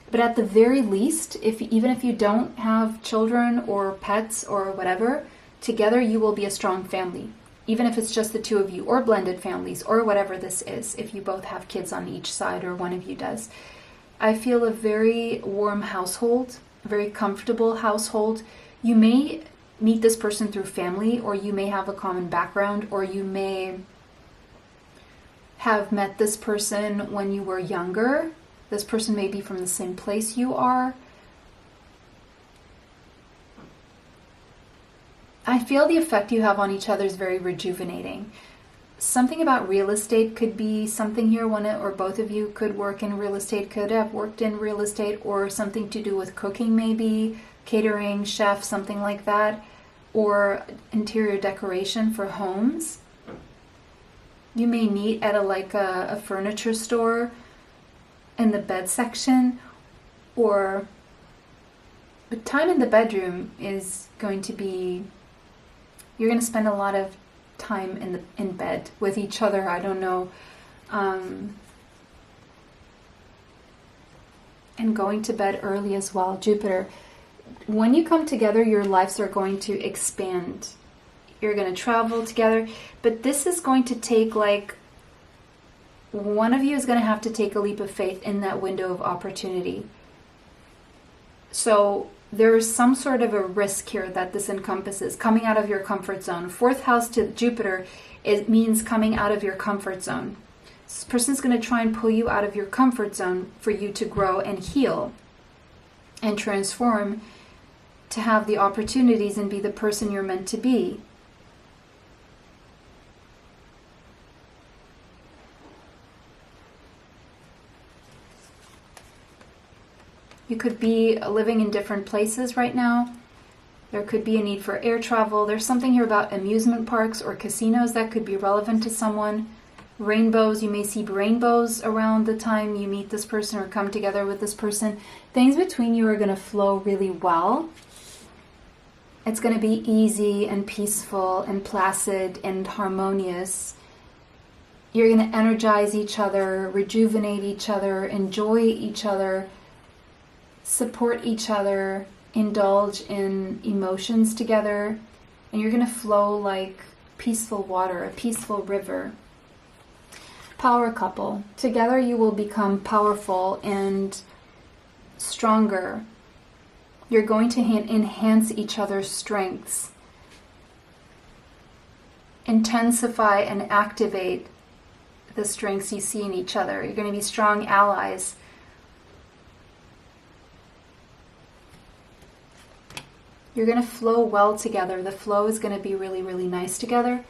But at the very least, even if you don't have children or pets or whatever, together you will be a strong family. Even if it's just the two of you, or blended families, or whatever this is, if you both have kids on each side or one of you does. I feel a very warm household, a very comfortable household. You may meet this person through family, or you may have a common background, or you may have met this person when you were younger. This person may be from the same place you are. I feel the effect you have on each other is very rejuvenating. Something about real estate could be something here. One or both of you could work in real estate, could have worked in real estate, or something to do with cooking maybe, catering, chef, something like that, or interior decoration for homes. You may meet at a furniture store in the bed section, but time in the bedroom is going to be, you're going to spend a lot of time in bed with each other. I don't know, and going to bed early as well. Jupiter, when you come together, your lives are going to expand. You're going to travel together, but this is going to take, one of you is going to have to take a leap of faith in that window of opportunity. So there's some sort of a risk here that this encompasses, coming out of your comfort zone. Fourth house to Jupiter, it means coming out of your comfort zone. This person's going to try and pull you out of your comfort zone for you to grow and heal and transform, to have the opportunities and be the person you're meant to be. You could be living in different places right now. There could be a need for air travel. There's something here about amusement parks or casinos that could be relevant to someone. Rainbows, you may see rainbows around the time you meet this person or come together with this person. Things between you are going to flow really well. It's going to be easy and peaceful and placid and harmonious. You're going to energize each other, rejuvenate each other, enjoy each other, support each other, indulge in emotions together, and you're going to flow like peaceful water, a peaceful river. Power couple. Together you will become powerful and stronger. You're going to enhance each other's strengths, intensify and activate the strengths you see in each other. You're going to be strong allies. You're going to flow well together. The flow is going to be really, really nice together.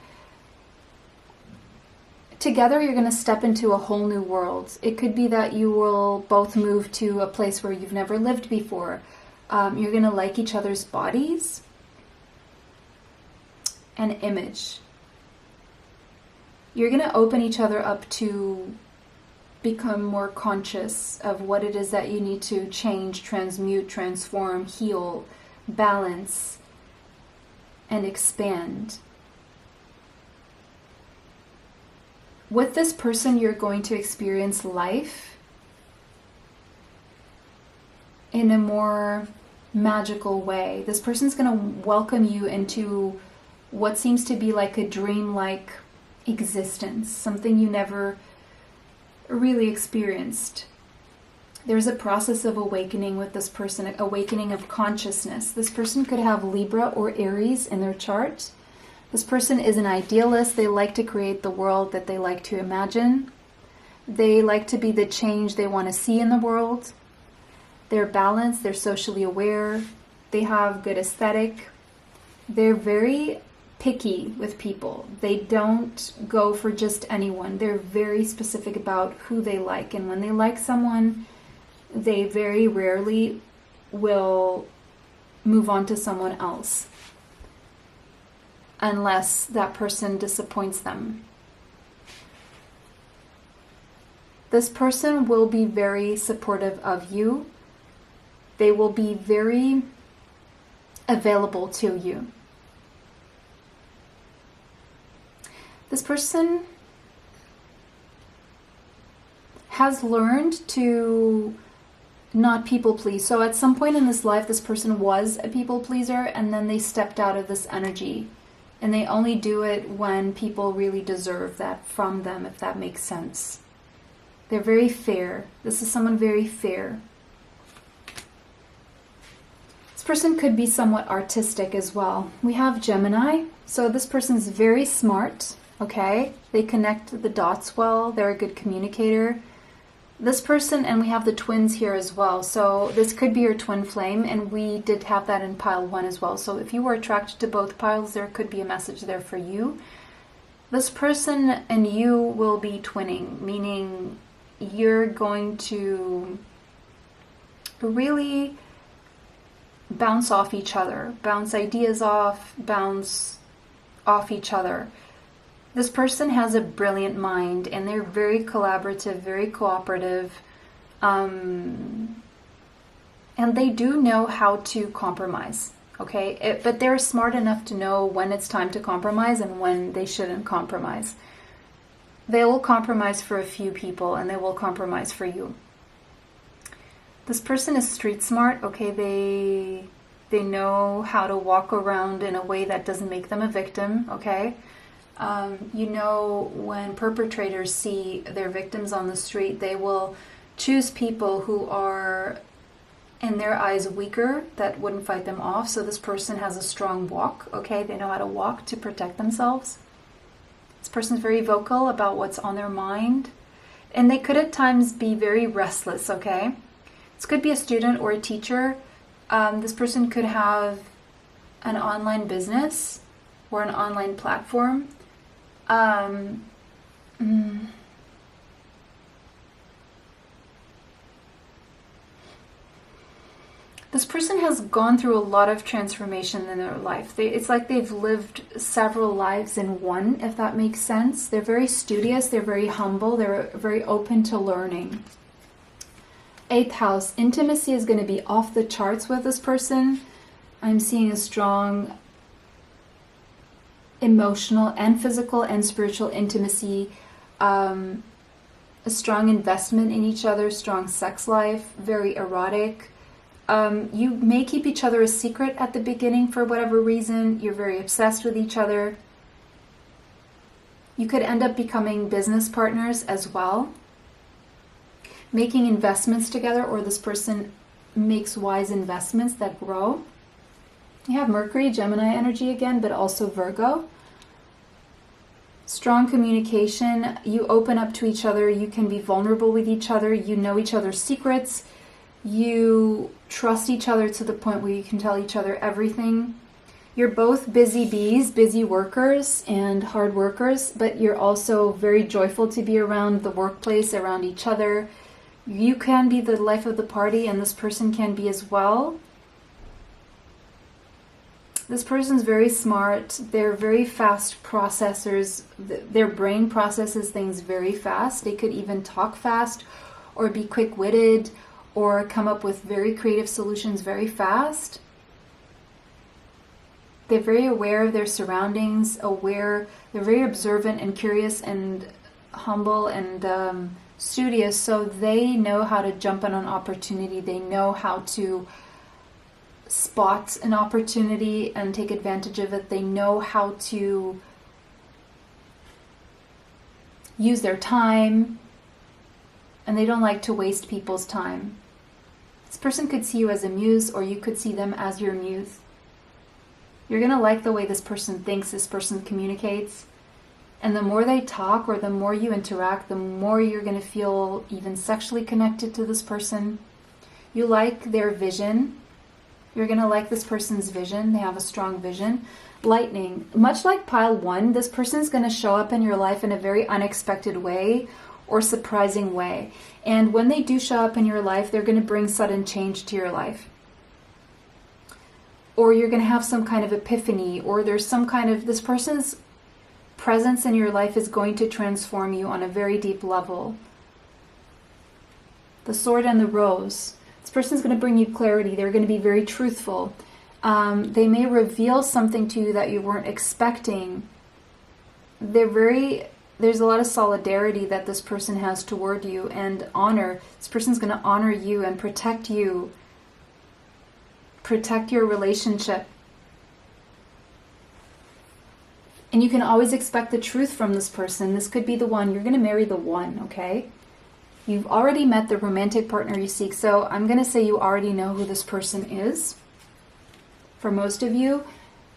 Together, you're going to step into a whole new world. It could be that you will both move to a place where you've never lived before. You're going to like each other's bodies and image. You're going to open each other up to become more conscious of what it is that you need to change, transmute, transform, heal, balance, and expand. With this person, you're going to experience life in a more magical way. This person's going to welcome you into what seems to be like a dream-like existence, something you never really experienced. There's a process of awakening with this person, awakening of consciousness. This person could have Libra or Aries in their chart. This person is an idealist. They like to create the world that they like to imagine. They like to be the change they want to see in the world. They're balanced. They're socially aware. They have good aesthetic. They're very picky with people. They don't go for just anyone. They're very specific about who they like. And when they like someone, they very rarely will move on to someone else unless that person disappoints them. This person will be very supportive of you. They will be very available to you. This person has learned to not people please. So at some point in this life, this person was a people pleaser, and then they stepped out of this energy. And they only do it when people really deserve that from them, if that makes sense. They're very fair. This is someone very fair. This person could be somewhat artistic as well. We have Gemini. So this person's very smart, okay? They connect the dots well. They're a good communicator. This person, and we have the twins here as well. So this could be your twin flame, and we did have that in pile 1 as well. So if you were attracted to both piles, there could be a message there for you. This person and you will be twinning, meaning you're going to really bounce off each other, bounce ideas off, bounce off each other. This person has a brilliant mind, and they're very collaborative, very cooperative, and they do know how to compromise, okay? But they're smart enough to know when it's time to compromise and when they shouldn't compromise. They will compromise for a few people, and they will compromise for you. This person is street smart, okay? They know how to walk around in a way that doesn't make them a victim, okay? You know, when perpetrators see their victims on the street, they will choose people who are, in their eyes, weaker, that wouldn't fight them off. So this person has a strong walk, okay? They know how to walk to protect themselves. This person's very vocal about what's on their mind. And they could at times be very restless, okay? This could be a student or a teacher. This person could have an online business or an online platform. This person has gone through a lot of transformation in their life. It's like they've lived several lives in one, if that makes sense. They're very studious, they're very humble, they're very open to learning. 8th house, intimacy is going to be off the charts with this person. I'm seeing a strong emotional and physical and spiritual intimacy, a strong investment in each other, strong sex life, very erotic. You may keep each other a secret at the beginning for whatever reason. You're very obsessed with each other. You could end up becoming business partners as well, making investments together, or this person makes wise investments that grow. You have Mercury, Gemini energy again, but also Virgo. Strong communication. You open up to each other. You can be vulnerable with each other. You know each other's secrets. You trust each other to the point where you can tell each other everything. You're both busy bees, busy workers and hard workers, but you're also very joyful to be around the workplace, around each other. You can be the life of the party, and this person can be as well. This person's very smart. They're very fast processors. Their brain processes things very fast. They could even talk fast or be quick-witted or come up with very creative solutions very fast. They're very aware of their surroundings, they're very observant and curious and humble and studious, so they know how to jump on an opportunity. They know how to spot an opportunity and take advantage of it. They know how to use their time, and they don't like to waste people's time. This person could see you as a muse, or you could see them as your muse. You're going to like the way this person thinks, this person communicates. And the more they talk, or the more you interact, the more you're going to feel even sexually connected to this person. You like their vision. You're going to like this person's vision. They have a strong vision. Lightning. Much like pile 1, this person is going to show up in your life in a very unexpected way or surprising way. And when they do show up in your life, they're going to bring sudden change to your life. Or you're going to have some kind of epiphany, or there's some kind of, this person's presence in your life is going to transform you on a very deep level. The Sword and the Rose. This person's going to bring you clarity. They're going to be very truthful. They may reveal something to you that you weren't expecting. There's a lot of solidarity that this person has toward you, and honor. This person's going to honor you and protect you. Protect your relationship. And you can always expect the truth from this person. This could be the one. You're going to marry the one, okay? You've already met the romantic partner you seek. So I'm going to say you already know who this person is. For most of you,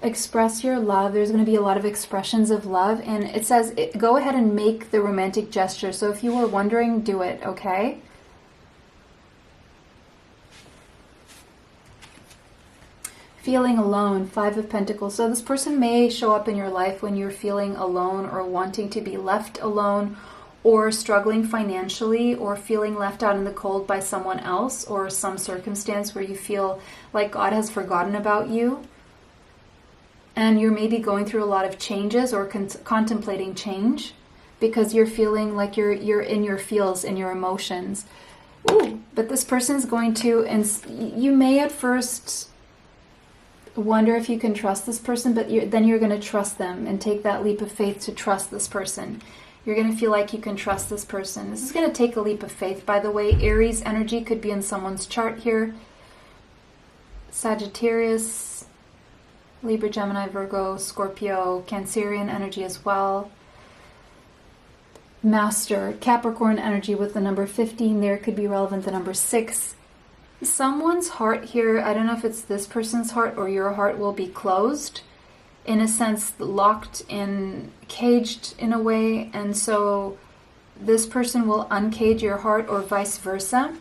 express your love. There's going to be a lot of expressions of love. And it says, go ahead and make the romantic gesture. So if you were wondering, do it, okay? Feeling alone, 5 of Pentacles. So this person may show up in your life when you're feeling alone, or wanting to be left alone, or struggling financially, or feeling left out in the cold by someone else, or some circumstance where you feel like God has forgotten about you. And you're maybe going through a lot of changes, or contemplating change, because you're feeling like you're in your feels, in your emotions. Ooh, but this person's going to, and you may at first wonder if you can trust this person, but then you're going to trust them and take that leap of faith to trust this person. You're going to feel like you can trust this person. This is going to take a leap of faith, by the way. Aries energy could be in someone's chart here. Sagittarius, Libra, Gemini, Virgo, Scorpio, Cancerian energy as well. Master, Capricorn energy with the number 15 there, could be relevant, the number 6. Someone's heart here, I don't know if it's this person's heart or your heart, will be closed, in a sense locked in, caged in a way, and so this person will uncage your heart, or vice versa.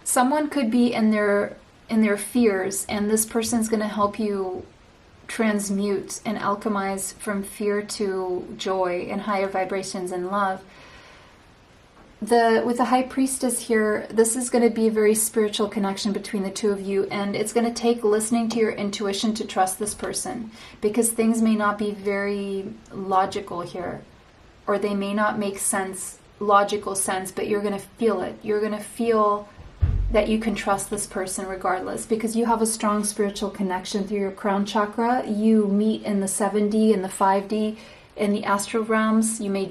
Someone could be in their fears, and this person's going to help you transmute and alchemize from fear to joy and higher vibrations and love. With the High Priestess here, this is going to be a very spiritual connection between the two of you, and it's going to take listening to your intuition to trust this person, because things may not be very logical here, or they may not make sense, logical sense, but you're going to feel it. You're going to feel that you can trust this person regardless, because you have a strong spiritual connection through your crown chakra. You meet in the 7D and the 5D. In the astral realms, you may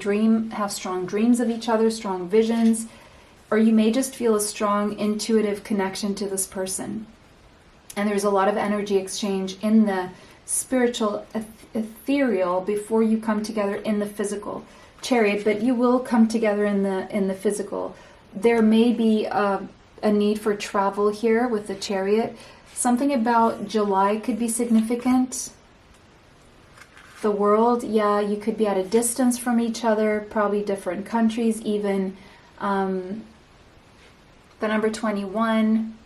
have strong dreams of each other, strong visions, or you may just feel a strong intuitive connection to this person. And there's a lot of energy exchange in the spiritual, ethereal before you come together in the physical. Chariot, but you will come together in the physical. There may be a need for travel here with the Chariot. Something about July could be significant. The world, yeah, you could be at a distance from each other, probably different countries even. The number 21,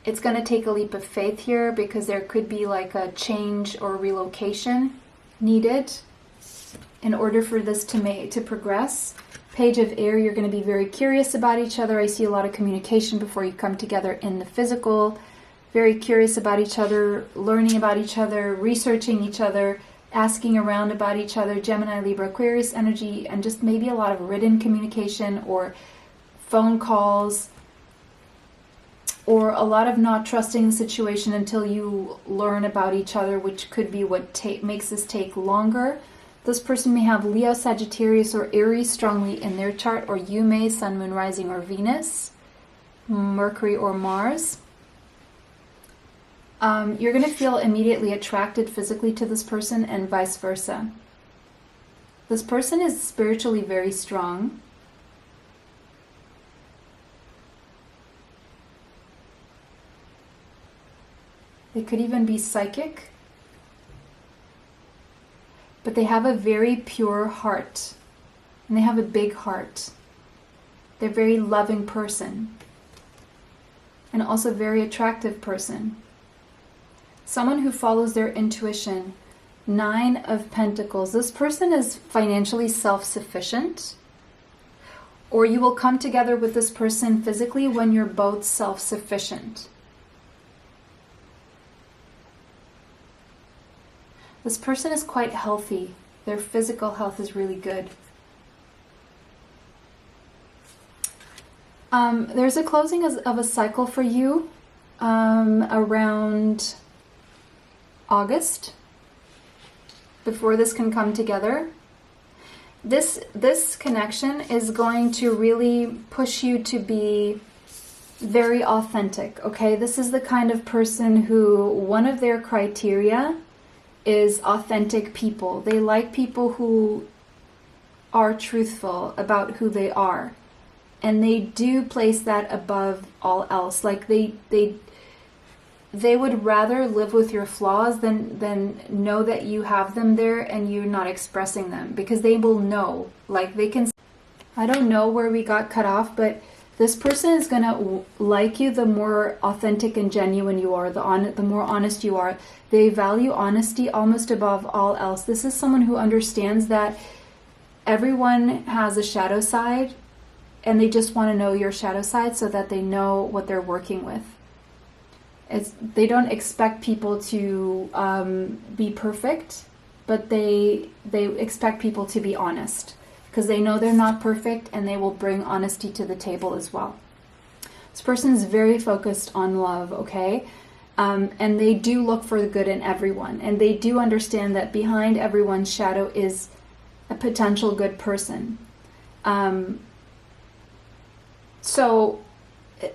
it's going to take a leap of faith here because there could be like a change or relocation needed in order for this to progress. Page of Air, you're going to be very curious about each other. I see a lot of communication before you come together in the physical. Very curious about each other, learning about each other, researching each other, asking around about each other. Gemini, Libra, Aquarius energy, and just maybe a lot of written communication or phone calls, or a lot of not trusting the situation until you learn about each other, which could be what makes this take longer. This person may have Leo, Sagittarius, or Aries strongly in their chart, or you may, Sun, Moon, Rising, or Venus, Mercury, or Mars. You're going to feel immediately attracted physically to this person and vice versa. This person is spiritually very strong. They could even be psychic. But they have a very pure heart. And they have a big heart. They're a very loving person. And also a very attractive person. Someone who follows their intuition. 9 of Pentacles. This person is financially self-sufficient. Or you will come together with this person physically when you're both self-sufficient. This person is quite healthy. Their physical health is really good. There's a closing of a cycle for you around August, before this can come together. This connection is going to really push you to be very authentic, okay? This is the kind of person who, one of their criteria is authentic people. They like people who are truthful about who they are. And they do place that above all else. Like they would rather live with your flaws than know that you have them there and you're not expressing them, because they will know. Like they can, I don't know where we got cut off, but this person is going to like you the more authentic and genuine you are, the more honest you are. They value honesty almost above all else. This is someone who understands that everyone has a shadow side, and they just want to know your shadow side so that they know what they're working with. They don't expect people to be perfect, but they expect people to be honest, because they know they're not perfect, and they will bring honesty to the table as well. This person is very focused on love, okay? And they do look for the good in everyone. And they do understand that behind everyone's shadow is a potential good person. So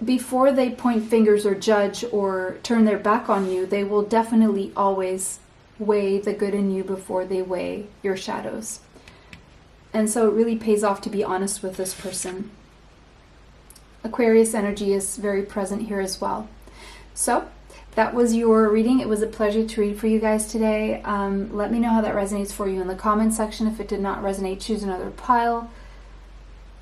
before they point fingers or judge or turn their back on you, they will definitely always weigh the good in you before they weigh your shadows. And so it really pays off to be honest with this person. Aquarius energy is very present here as well. So that was your reading. It was a pleasure to read for you guys today. Let me know how that resonates for you in the comment section. If it did not resonate, choose another pile.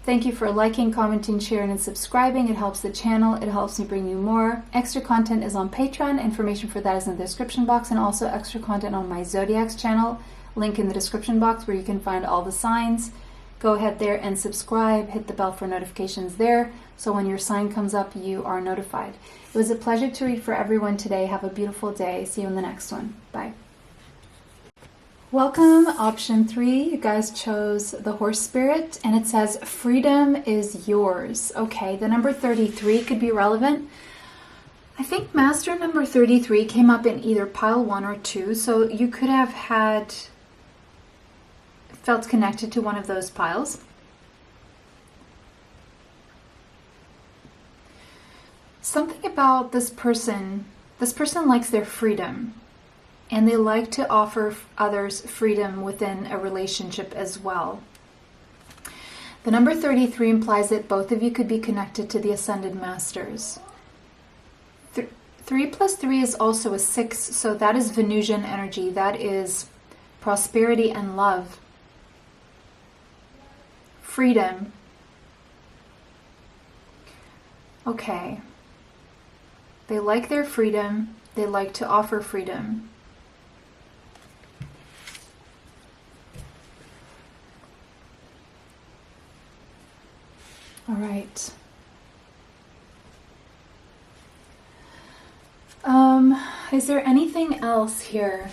Thank you for liking, commenting, sharing, and subscribing. It helps the channel. It helps me bring you more. Extra content is on Patreon. Information for that is in the description box, and also extra content on my Zodiacs channel. Link in the description box where you can find all the signs. Go ahead there and subscribe. Hit the bell for notifications there, so when your sign comes up, you are notified. It was a pleasure to read for everyone today. Have a beautiful day. See you in the next one. Bye. Welcome, option 3. You guys chose the horse spirit, and it says freedom is yours. Okay, the number 33 could be relevant. I think master number 33 came up in either pile 1 or 2, so you could have felt connected to one of those piles. Something about this person likes their freedom. And they like to offer others freedom within a relationship as well. The number 33 implies that both of you could be connected to the Ascended Masters. 3 plus 3 is also a 6, so that is Venusian energy. That is prosperity and love. Freedom. Okay. They like their freedom. They like to offer freedom. All right. Is there anything else here?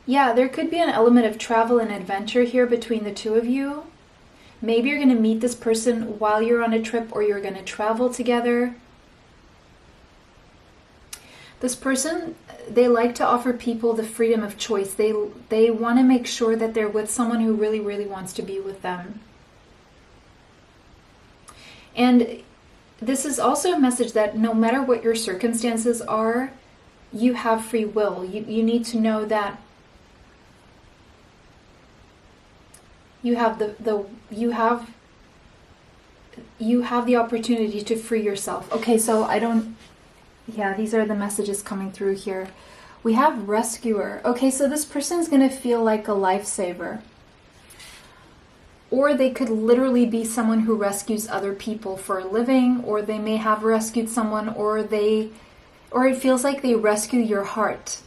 Yeah, there could be an element of travel and adventure here between the two of you. Maybe you're going to meet this person while you're on a trip, or you're going to travel together. This person, they like to offer people the freedom of choice. They want to make sure that they're with someone who really, really wants to be with them. And this is also a message that no matter what your circumstances are, you have free will. You need to know that you have the opportunity to free yourself. Okay, so these are the messages coming through here. We have rescuer. Okay, so this person is going to feel like a lifesaver. Or they could literally be someone who rescues other people for a living, or they may have rescued someone, or it feels like they rescue your heart.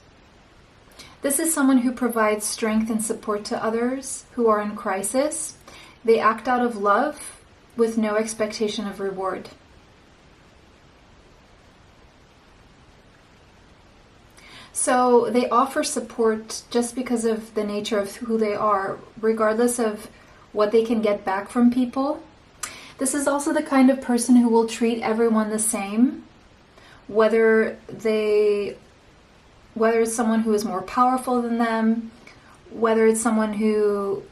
This is someone who provides strength and support to others who are in crisis. They act out of love with no expectation of reward. So they offer support just because of the nature of who they are, regardless of what they can get back from people. This is also the kind of person who will treat everyone the same, whether it's someone who is more powerful than them, whether it's someone who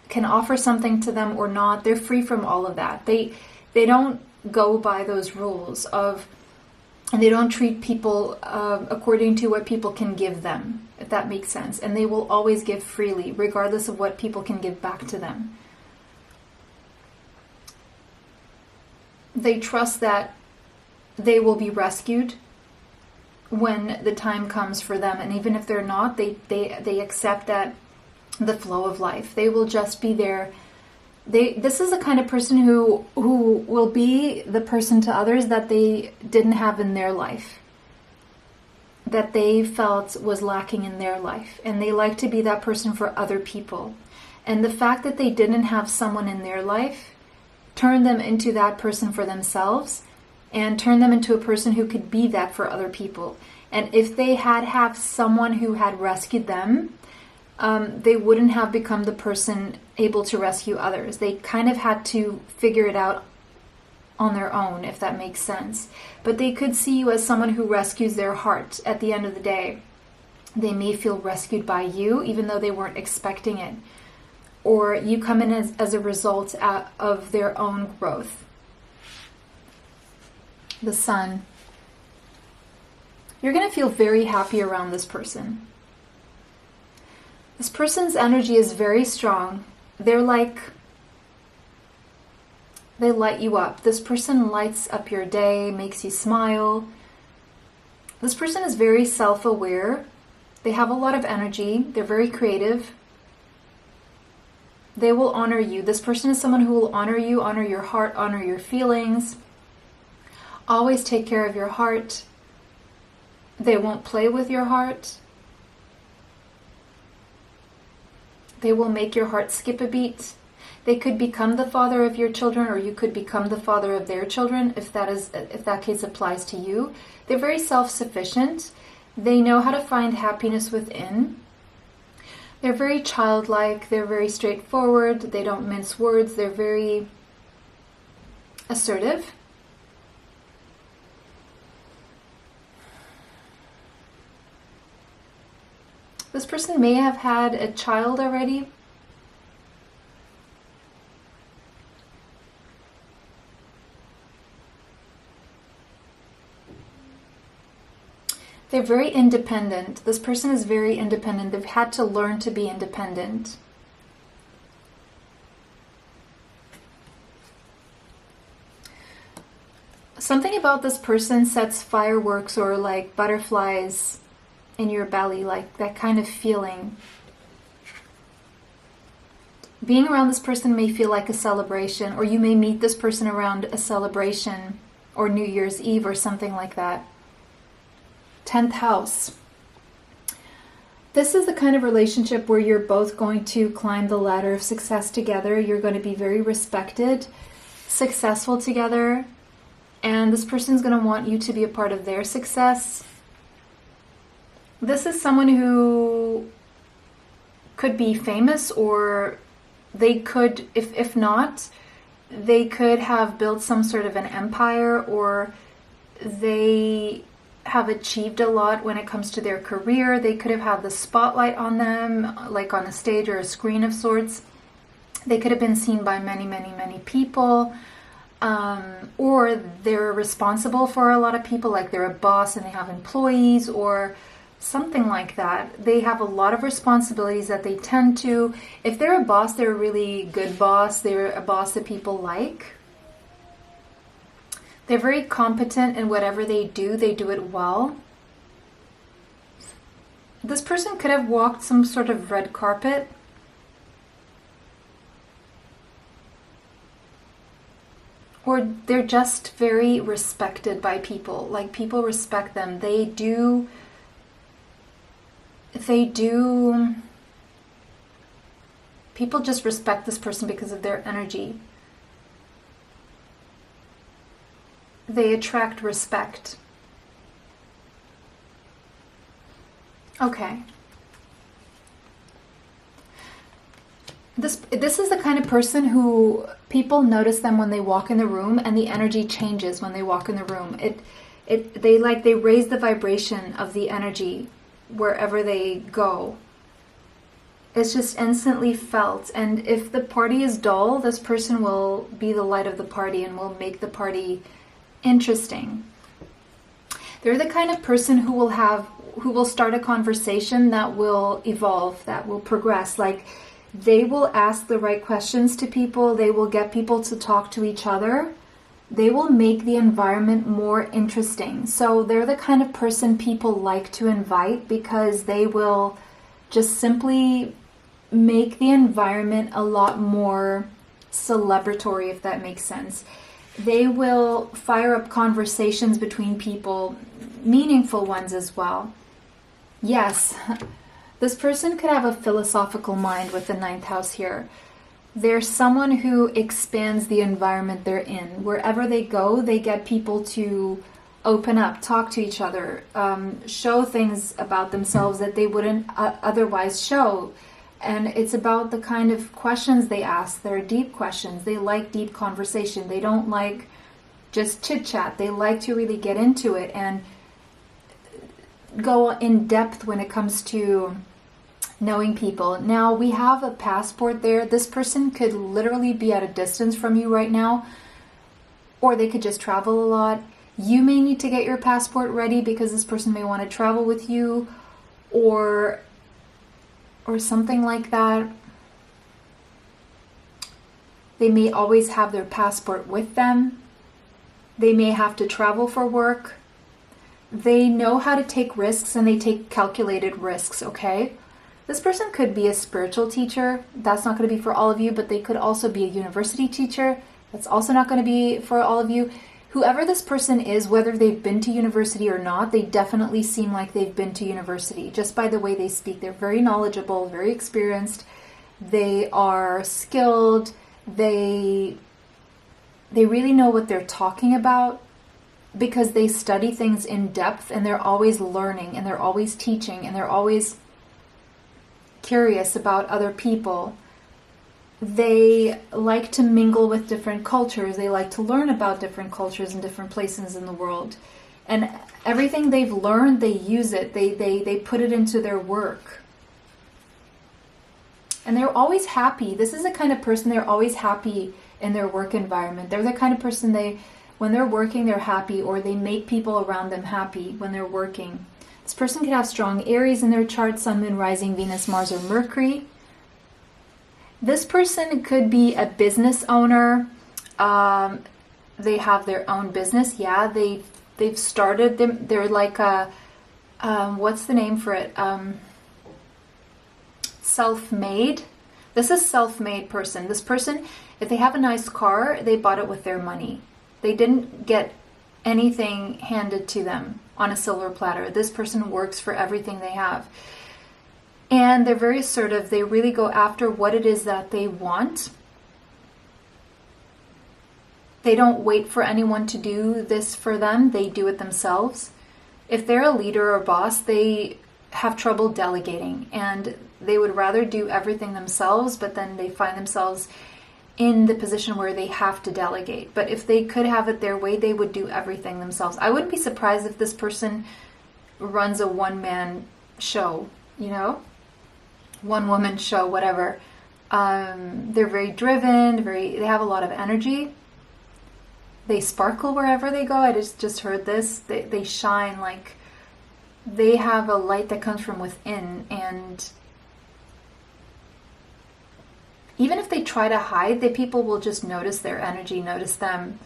can offer something to them or not. They're free from all of that. They don't go by those rules and they don't treat people according to what people can give them, if that makes sense. And they will always give freely, regardless of what people can give back to them. They trust that they will be rescued when the time comes for them. And even if they're not, they accept that the flow of life. They will just be there. This is the kind of person who will be the person to others that they didn't have in their life, that they felt was lacking in their life. And they like to be that person for other people. And the fact that they didn't have someone in their life turned them into that person for themselves, and turned them into a person who could be that for other people. And if they had someone who had rescued them, they wouldn't have become the person able to rescue others. They kind of had to figure it out on their own, if that makes sense. But they could see you as someone who rescues their heart at the end of the day. They may feel rescued by you, even though they weren't expecting it. Or you come in as a result of their own growth. The Sun. You're going to feel very happy around this person. This person's energy is very strong. They light you up. This person lights up your day, makes you smile. This person is very self-aware. They have a lot of energy. They're very creative. They will honor you. This person is someone who will honor you, honor your heart, honor your feelings. Always take care of your heart. They won't play with your heart. They will make your heart skip a beat. They could become the father of your children, or you could become the father of their children, if that case applies to you. They're very self-sufficient. They know how to find happiness within. They're very childlike. They're very straightforward. They don't mince words. They're very assertive. This person may have had a child already. They're very independent. This person is very independent. They've had to learn to be independent. Something about this person sets fireworks or like butterflies in your belly, like that kind of feeling. Being around this person may feel like a celebration, or you may meet this person around a celebration or New Year's Eve or something like that. 10th house. This is the kind of relationship where you're both going to climb the ladder of success together. You're going to be very respected, successful together, and this person's going to want you to be a part of their success. This is someone who could be famous, or they could, if not, they could have built some sort of an empire, or they have achieved a lot when it comes to their career. They could have had the spotlight on them, like on a stage or a screen of sorts. They could have been seen by many, many, many people. Or they're responsible for a lot of people, like they're a boss and they have employees or something like that. They have a lot of responsibilities that they tend to. If they're a boss, they're a really good boss. They're a boss that people like. They're very competent in whatever they do it well. This person could have walked some sort of red carpet. Or they're just very respected by people. Like, people respect them. They do. People just respect this person because of their energy. They attract respect. Okay. This is the kind of person who people notice them when they walk in the room, and the energy changes when they walk in the room. They raise the vibration of the energy wherever they go. It's just instantly felt. And if the party is dull, this person will be the light of the party and will make the party interesting. They're the kind of person who will start a conversation that will evolve, that will progress. Like, they will ask the right questions to people. They will get people to talk to each other. They will make the environment more interesting. So they're the kind of person people like to invite, because they will just simply make the environment a lot more celebratory, if that makes sense. They will fire up conversations between people, meaningful ones as well. Yes, this person could have a philosophical mind with the 9th house here. They're someone who expands the environment they're in. Wherever they go, they get people to open up, talk to each other, show things about themselves that they wouldn't otherwise show. And it's about the kind of questions they ask. They're deep questions. They like deep conversation. They don't like just chit-chat. They like to really get into it and go in depth when it comes to knowing people. Now, we have a passport there. This person could literally be at a distance from you right now, or they could just travel a lot. You may need to get your passport ready because this person may want to travel with you, or something like that. They may always have their passport with them. They may have to travel for work. They know how to take risks, and they take calculated risks, okay? This person could be a spiritual teacher. That's not going to be for all of you, but they could also be a university teacher. That's also not going to be for all of you. Whoever this person is, whether they've been to university or not, they definitely seem like they've been to university just by the way they speak. They're very knowledgeable, very experienced. They are skilled. They really know what they're talking about because they study things in depth, and they're always learning, and they're always teaching, and they're always curious about other people. They like to mingle with different cultures. They like to learn about different cultures and different places in the world. And everything they've learned, they use it. They put it into their work. And they're always happy. This is the kind of person, they're always happy in their work environment. They're the kind of person when they're working, they're happy, or they make people around them happy when they're working. This person could have strong Aries in their chart, Sun, Moon, Rising, Venus, Mars, or Mercury. This person could be a business owner. They have their own business. Yeah, they've started them. They're like a what's the name for it? Self-made. This is self-made person. This person, if they have a nice car, they bought it with their money. They didn't get anything handed to them on a silver platter. This person works for everything they have. And they're very assertive. They really go after what it is that they want. They don't wait for anyone to do this for them. They do it themselves. If they're a leader or boss, they have trouble delegating, and they would rather do everything themselves, but then they find themselves in the position where they have to delegate. But if they could have it their way, they would do everything themselves. I wouldn't be surprised if this person runs a one-man show, you know, one-woman show, whatever. They're very driven, they have a lot of energy. They sparkle wherever they go. I just heard this. They shine, like they have a light that comes from within, and even if they try to hide, the people will just notice their energy, notice them.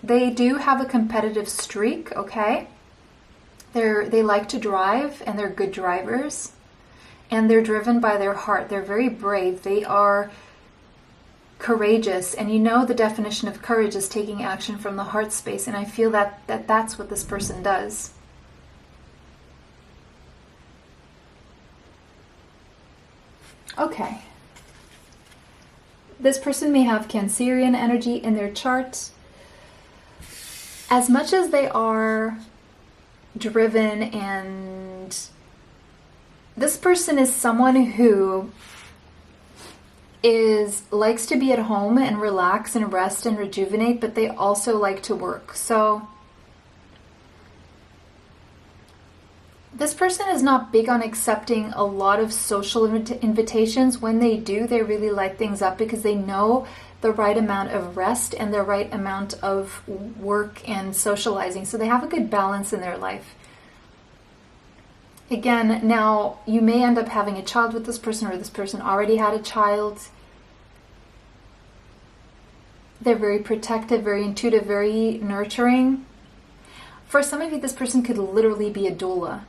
They do have a competitive streak, okay? They like to drive, and they're good drivers, and they're driven by their heart. They're very brave. They are courageous, and you know the definition of courage is taking action from the heart space, and I feel that's what this person does. Okay. This person may have Cancerian energy in their chart. As much as they are driven, and this person is someone who likes to be at home and relax and rest and rejuvenate, but they also like to work. So this person is not big on accepting a lot of social invitations. When they do, they really light things up because they know the right amount of rest and the right amount of work and socializing. So they have a good balance in their life. Again, now you may end up having a child with this person, or this person already had a child. They're very protective, very intuitive, very nurturing. For some of you, this person could literally be a doula.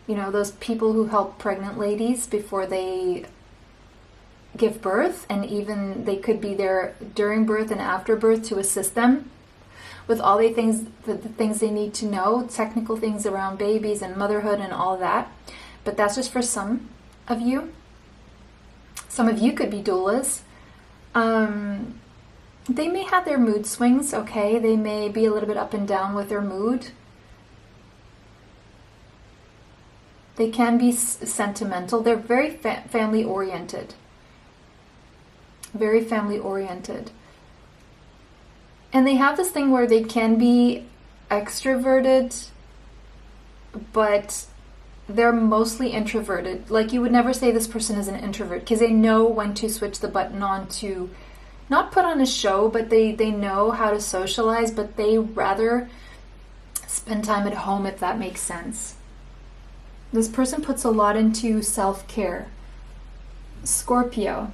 You know, those people who help pregnant ladies before they give birth, and even they could be there during birth and after birth to assist them with all the things they need to know, technical things around babies and motherhood and all that. But that's just for some of you. Some of you could be doulas. They may have their mood swings, okay? They may be a little bit up and down with their mood. They can be sentimental. They're very family-oriented. Very family-oriented. And they have this thing where they can be extroverted, but they're mostly introverted. Like, you would never say this person is an introvert, because they know when to switch the button on to not put on a show, but they know how to socialize, but they rather spend time at home, if that makes sense. This person puts a lot into self-care. Scorpio.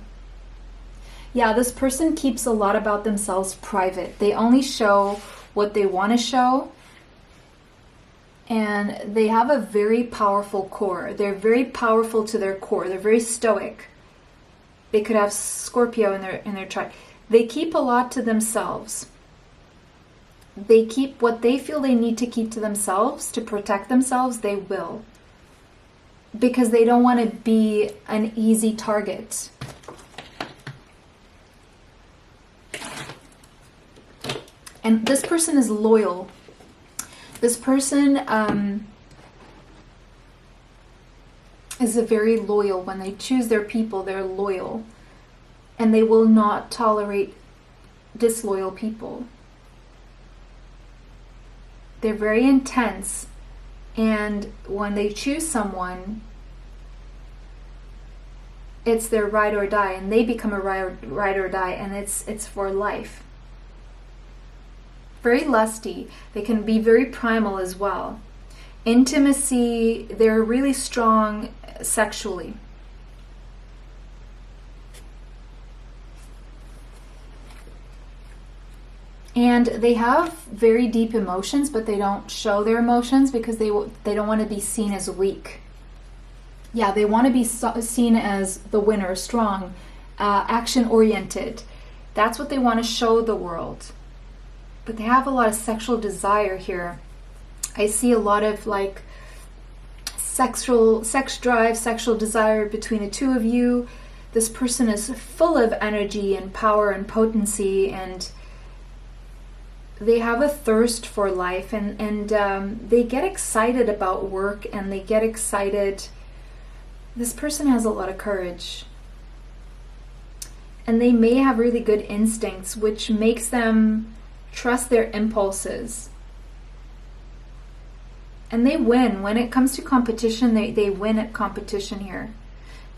Yeah, this person keeps a lot about themselves private. They only show what they want to show. And they have a very powerful core. They're very powerful to their core. They're very stoic. They could have Scorpio in their chart. They keep a lot to themselves. They keep what they feel they need to keep to themselves to protect themselves. They will, because they don't want to be an easy target. And this person is loyal. This person is very loyal. When they choose their people, they're loyal. And they will not tolerate disloyal people. They're very intense. And when they choose someone, it's their ride or die. And they become a ride or die. And it's for life. Very lusty. They can be very primal as well. intimacy. They're really strong sexually. And they have very deep emotions, but they don't show their emotions because they don't want to be seen as weak. Yeah, they want to be seen as the winner, strong, action-oriented. That's what they want to show the world. But they have a lot of sexual desire here. I see a lot of like sex drive, sexual desire between the two of you. This person is full of energy and power and potency, and they have a thirst for life, and they get excited about work, and they get excited. This person has a lot of courage, and they may have really good instincts, which makes them trust their impulses. And they win. When it comes to competition, they win at competition here.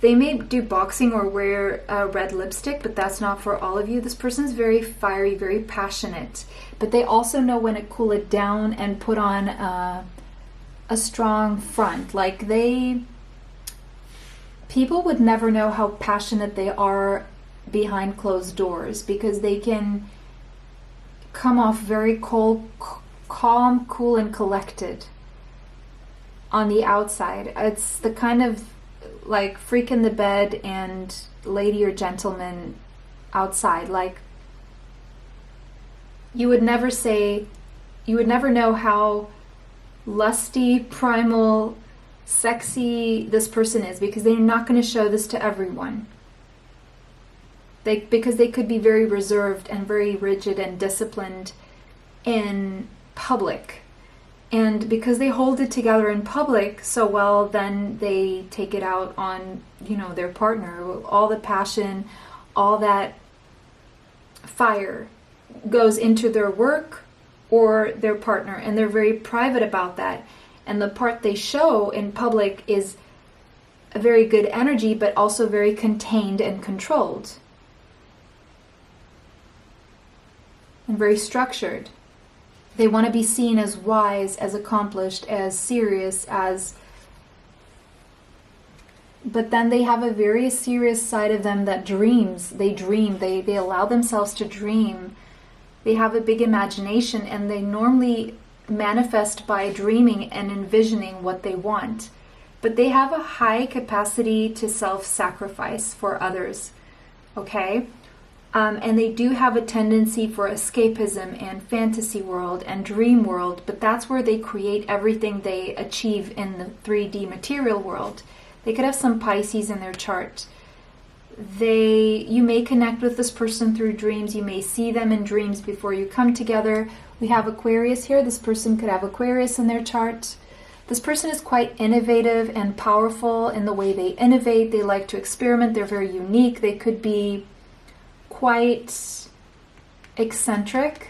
They may do boxing or wear red lipstick, but that's not for all of you. This person's very fiery, very passionate, but they also know when to cool it down and put on a strong front. Like people would never know how passionate they are behind closed doors, because they can come off very calm, cool, and collected on the outside. It's the kind of like freak in the bed and lady or gentleman outside. Like you would never know how lusty, primal, sexy this person is, because they're not going to show this to everyone. Because they could be very reserved and very rigid and disciplined in public. And because they hold it together in public so well, then they take it out on, their partner. All the passion, all that fire goes into their work or their partner, and they're very private about that. And the part they show in public is a very good energy, but also very contained and controlled. And very structured. They want to be seen as wise, as accomplished, as serious, but then they have a very serious side of them that dreams. They dream. They allow themselves to dream. They have a big imagination, and they normally manifest by dreaming and envisioning what they want. But they have a high capacity to self-sacrifice for others. Okay? And they do have a tendency for escapism and fantasy world and dream world, but that's where they create everything they achieve in the 3D material world. They could have some Pisces in their chart. You may connect with this person through dreams. You may see them in dreams before you come together. We have Aquarius here. This person could have Aquarius in their chart. This person is quite innovative and powerful in the way they innovate. They like to experiment. They're very unique. They could be quite eccentric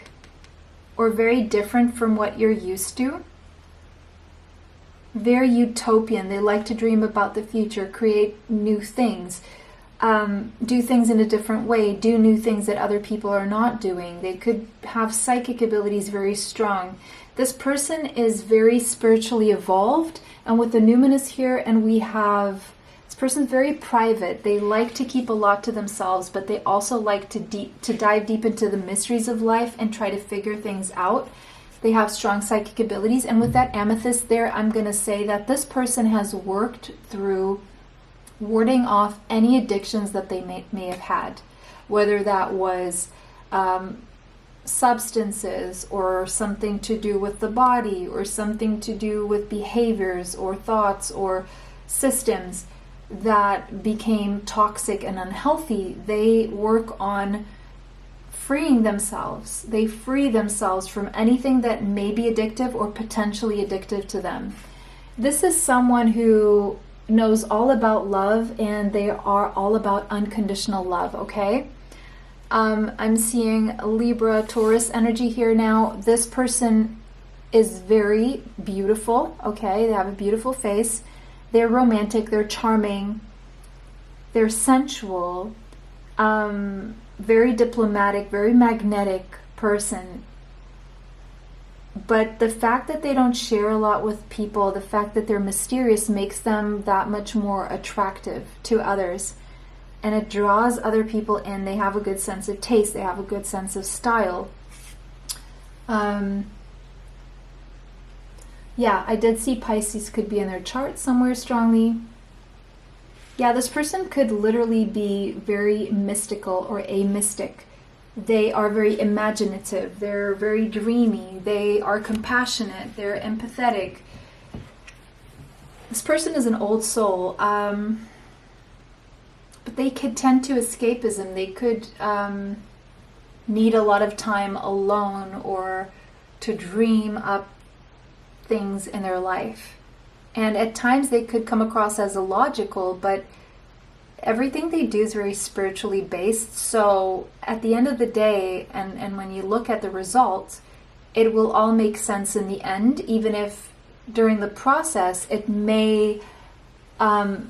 or very different from what you're used to. Very utopian. They like to dream about the future, create new things, do things in a different way, do new things that other people are not doing. They could have psychic abilities very strong. This person is very spiritually evolved, and with the numinous here, and we have this person's very private. They like to keep a lot to themselves, but they also like to dive deep into the mysteries of life and try to figure things out. They have strong psychic abilities, and with that amethyst there, I'm going to say that this person has worked through warding off any addictions that they may have had, whether that was substances or something to do with the body or something to do with behaviors or thoughts or systems that became toxic and unhealthy. They work on freeing themselves. They free themselves from anything that may be addictive or potentially addictive to them. This is someone who knows all about love, and they are all about unconditional love, okay? I'm seeing Libra, Taurus energy here now. This person is very beautiful, okay? They have a beautiful face. They're romantic, they're charming, they're sensual, very diplomatic, very magnetic person. But the fact that they don't share a lot with people, the fact that they're mysterious, makes them that much more attractive to others. And it draws other people in. They have a good sense of taste. They have a good sense of style. Yeah, I did see Pisces could be in their chart somewhere strongly. Yeah, this person could literally be very mystical or a mystic. They are very imaginative. They're very dreamy. They are compassionate. They're empathetic. This person is an old soul. But they could tend to escapism. They could need a lot of time alone or to dream up things in their life. And at times they could come across as illogical, but everything they do is very spiritually based. So at the end of the day, and when you look at the results, it will all make sense in the end, even if during the process it may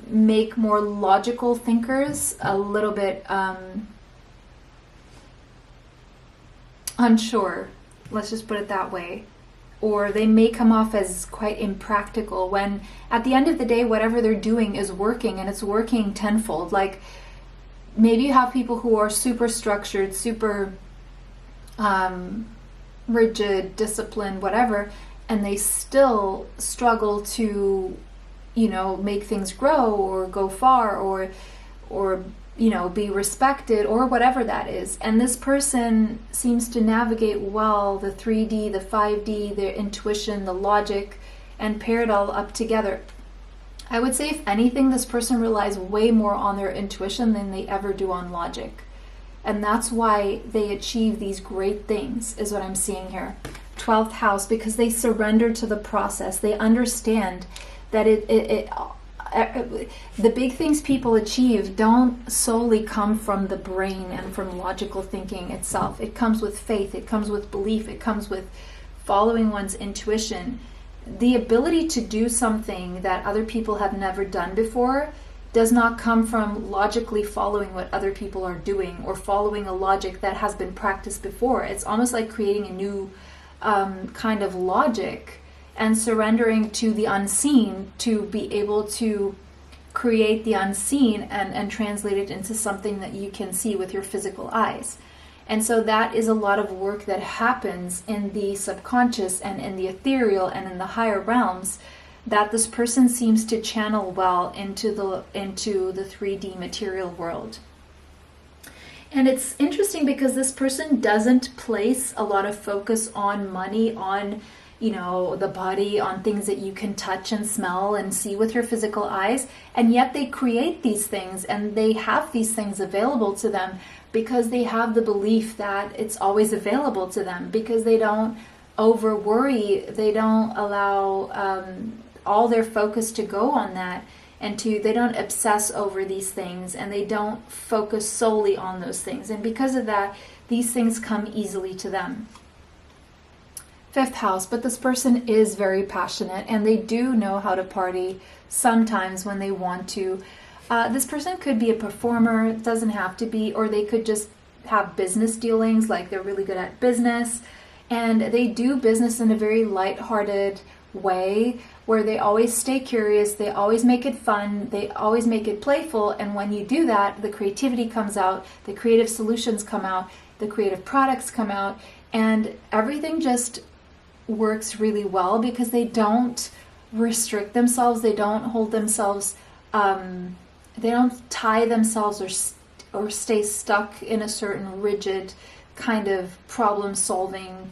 make more logical thinkers a little bit unsure. Let's just put it that way. Or they may come off as quite impractical, when at the end of the day, whatever they're doing is working, and it's working tenfold. Like, maybe you have people who are super structured, super rigid, disciplined, whatever, and they still struggle to, make things grow or go far or be respected or whatever that is. And this person seems to navigate well the 3D, the 5D, their intuition, the logic, and pair it all up together. I would say, if anything, this person relies way more on their intuition than they ever do on logic. And that's why they achieve these great things, is what I'm seeing here. 12th house, because they surrender to the process. They understand that the big things people achieve don't solely come from the brain and from logical thinking itself. It comes with faith, it comes with belief, it comes with following one's intuition. The ability to do something that other people have never done before does not come from logically following what other people are doing or following a logic that has been practiced before. It's almost like creating a new kind of logic and surrendering to the unseen to be able to create the unseen and translate it into something that you can see with your physical eyes. And so that is a lot of work that happens in the subconscious and in the ethereal and in the higher realms that this person seems to channel well into the 3D material world. And it's interesting because this person doesn't place a lot of focus on money, on the body, on things that you can touch and smell and see with your physical eyes. And yet they create these things, and they have these things available to them because they have the belief that it's always available to them, because they don't over worry. They don't allow all their focus to go on that, and they don't obsess over these things, and they don't focus solely on those things. And because of that, these things come easily to them. 5th house, but this person is very passionate, and they do know how to party sometimes when they want to. This person could be a performer, it doesn't have to be, or they could just have business dealings, like they're really good at business, and they do business in a very lighthearted way where they always stay curious, they always make it fun, they always make it playful, and when you do that, the creativity comes out, the creative solutions come out, the creative products come out, and everything just works really well because they don't restrict themselves, they don't hold themselves, they don't tie themselves or stay stuck in a certain rigid kind of problem-solving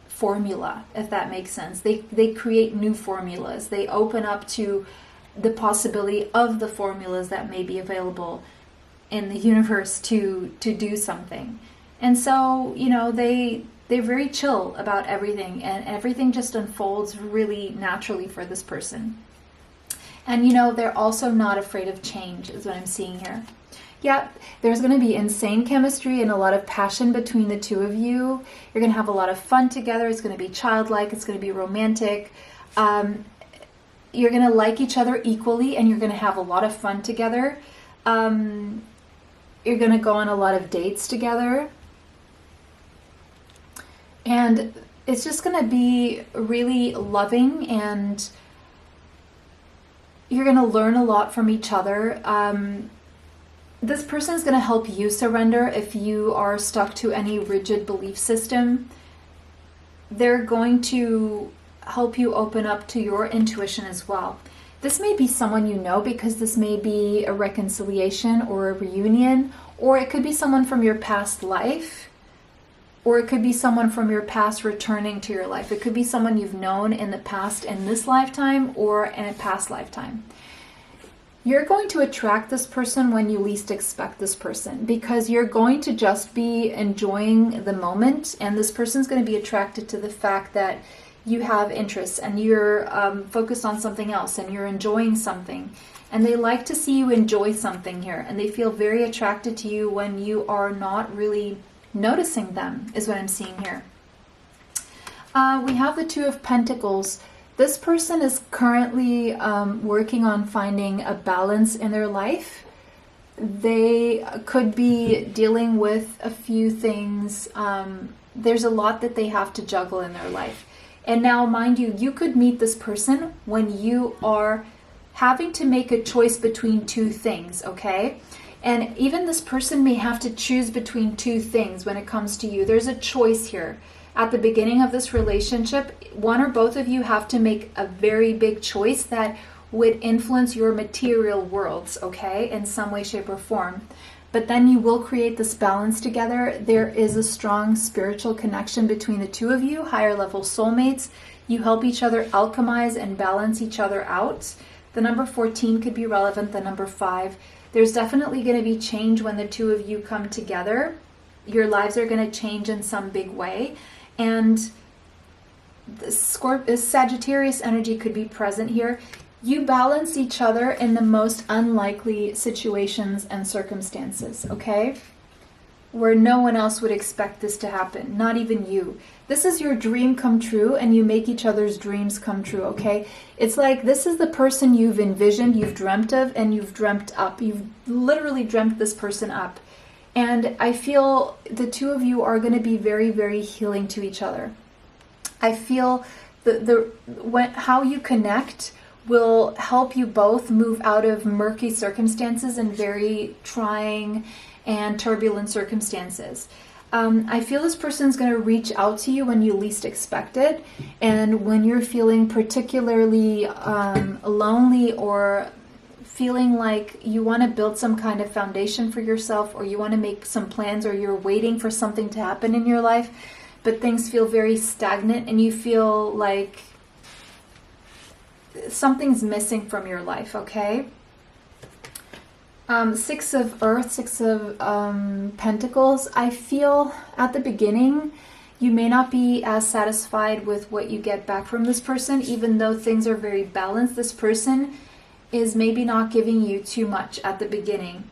formula, if that makes sense. They create new formulas. They open up to the possibility of the formulas that may be available in the universe to do something. And so, they're very chill about everything, and everything just unfolds really naturally for this person. And they're also not afraid of change, is what I'm seeing here. Yeah, there's going to be insane chemistry and a lot of passion between the two of you. You're going to have a lot of fun together. It's going to be childlike. It's going to be romantic. You're going to like each other equally, and you're going to have a lot of fun together. You're going to go on a lot of dates together. And it's just going to be really loving, and you're going to learn a lot from each other. This person is going to help you surrender if you are stuck to any rigid belief system. They're going to help you open up to your intuition as well. This may be someone you know, because this may be a reconciliation or a reunion, or it could be someone from your past life, or it could be someone from your past returning to your life. It could be someone you've known in the past in this lifetime or in a past lifetime. You're going to attract this person when you least expect this person, because you're going to just be enjoying the moment, and this person's going to be attracted to the fact that you have interests and you're focused on something else and you're enjoying something. And they like to see you enjoy something here, and they feel very attracted to you when you are not really noticing them, is what I'm seeing here. We have the Two of Pentacles. This person is currently working on finding a balance in their life. They could be dealing with a few things. There's a lot that they have to juggle in their life. And now, mind you, you could meet this person when you are having to make a choice between two things, okay? And even this person may have to choose between two things when it comes to you. There's a choice here. At the beginning of this relationship, one or both of you have to make a very big choice that would influence your material worlds, okay, in some way, shape, or form. But then you will create this balance together. There is a strong spiritual connection between the two of you, higher level soulmates. You help each other alchemize and balance each other out. The number 14 could be relevant, the number 5. There's definitely going to be change when the two of you come together. Your lives are going to change in some big way. And this Sagittarius energy could be present here. You balance each other in the most unlikely situations and circumstances, okay? Where no one else would expect this to happen, not even you. This is your dream come true, and you make each other's dreams come true, okay? It's like this is the person you've envisioned, you've dreamt of, and you've dreamt up. You've literally dreamt this person up. And I feel the two of you are going to be very, very healing to each other. I feel how you connect will help you both move out of murky circumstances and very trying and turbulent circumstances. I feel this person's going to reach out to you when you least expect it, and when you're feeling particularly lonely, or feeling like you want to build some kind of foundation for yourself, or you want to make some plans, or you're waiting for something to happen in your life, but things feel very stagnant and you feel like something's missing from your life, okay? 6 of Earth, 6 of Pentacles. I feel at the beginning you may not be as satisfied with what you get back from this person, even though things are very balanced. This person is maybe not giving you too much at the beginning,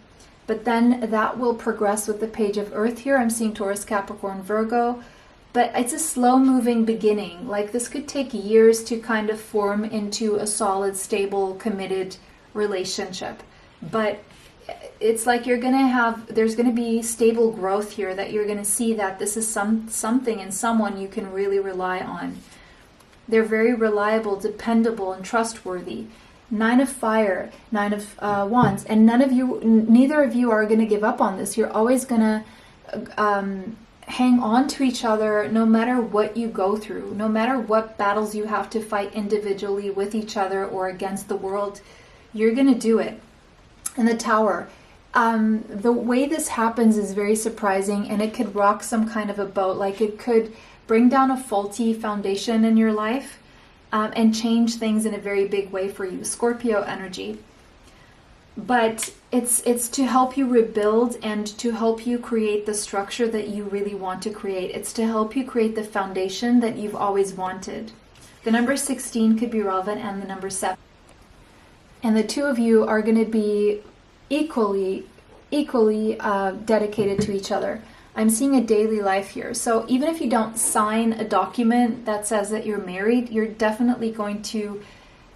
but then that will progress with the Page of Earth here. I'm seeing Taurus, Capricorn, Virgo, but it's a slow moving beginning. Like this could take years to kind of form into a solid, stable, committed relationship. But it's like there's going to be stable growth here, that you're going to see that this is something and someone you can really rely on. They're very reliable, dependable, and trustworthy. 9 of Fire, 9 of Wands, and neither of you are going to give up on this. You're always going to hang on to each other no matter what you go through, no matter what battles you have to fight individually with each other or against the world. You're going to do it. And the Tower, the way this happens is very surprising, and it could rock some kind of a boat. Like it could bring down a faulty foundation in your life, and change things in a very big way for you. Scorpio energy. But it's to help you rebuild and to help you create the structure that you really want to create. It's to help you create the foundation that you've always wanted. The number 16 could be relevant, and the number 7. And the two of you are going to be equally dedicated to each other. I'm seeing a daily life here. So even if you don't sign a document that says that you're married, you're definitely going to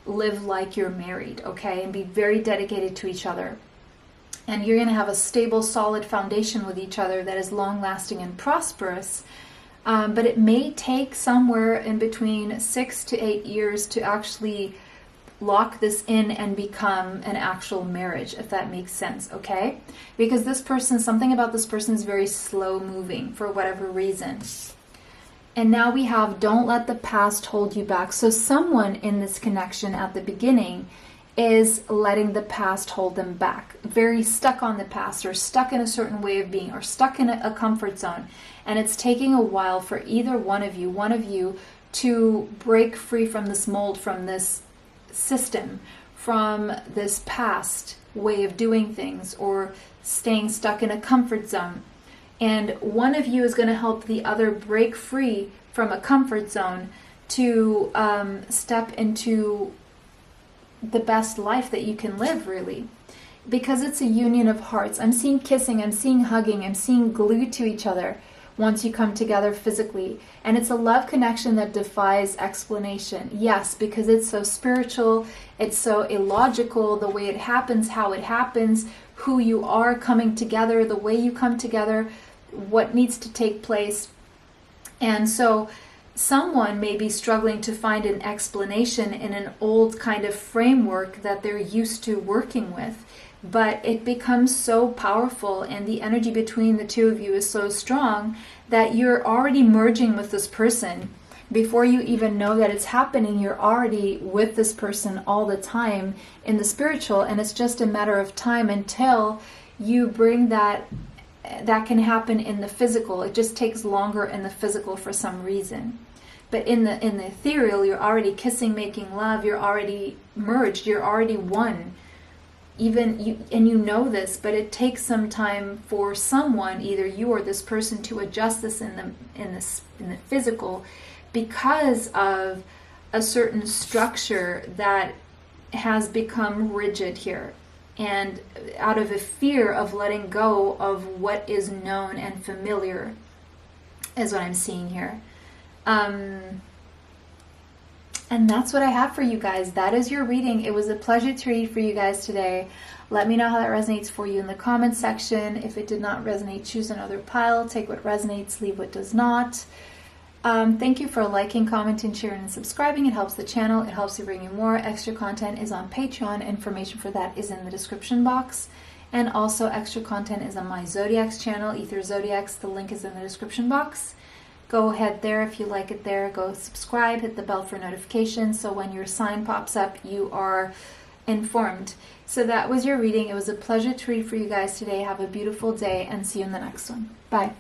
live like you're married, okay? And be very dedicated to each other. And you're going to have a stable, solid foundation with each other that is long-lasting and prosperous. but it may take somewhere in between 6 to 8 years to actually lock this in and become an actual marriage, if that makes sense, okay? Because this person, something about this person is very slow moving for whatever reason. And now we have, don't let the past hold you back. So someone in this connection at the beginning is letting the past hold them back, very stuck on the past, or stuck in a certain way of being, or stuck in a comfort zone. And it's taking a while for either one of you to break free from this mold, from this system, from this past way of doing things, or staying stuck in a comfort zone. And one of you is going to help the other break free from a comfort zone to step into the best life that you can live, really. Because it's a union of hearts. I'm seeing kissing, I'm seeing hugging, I'm seeing glued to each other once you come together physically. And it's a love connection that defies explanation. Yes, because it's so spiritual, it's so illogical, the way it happens, how it happens, who you are coming together, the way you come together, what needs to take place. And so someone may be struggling to find an explanation in an old kind of framework that they're used to working with. But it becomes so powerful, and the energy between the two of you is so strong that you're already merging with this person. Before you even know that it's happening, you're already with this person all the time in the spiritual, and it's just a matter of time until you bring that can happen in the physical. It just takes longer in the physical for some reason. But in the ethereal, you're already kissing, making love, you're already merged, you're already one. Even you, and you know this, but it takes some time for someone, either you or this person, to adjust this in the physical, because of a certain structure that has become rigid here, and out of a fear of letting go of what is known and familiar, is what I'm seeing here. And that's what I have for you guys. That is your reading. It was a pleasure to read for you guys today. Let me know how that resonates for you in the comments section. If it did not resonate, choose another pile. Take what resonates, leave what does not. Thank you for liking, commenting, sharing, and subscribing. It helps the channel. It helps to bring you more. Extra content is on Patreon. Information for that is in the description box. And also extra content is on my Zodiacs channel, Ether Zodiacs. The link is in the description box. Go ahead there if you like it there. Go subscribe, hit the bell for notifications, so when your sign pops up, you are informed. So that was your reading. It was a pleasure to read for you guys today. Have a beautiful day, and see you in the next one. Bye.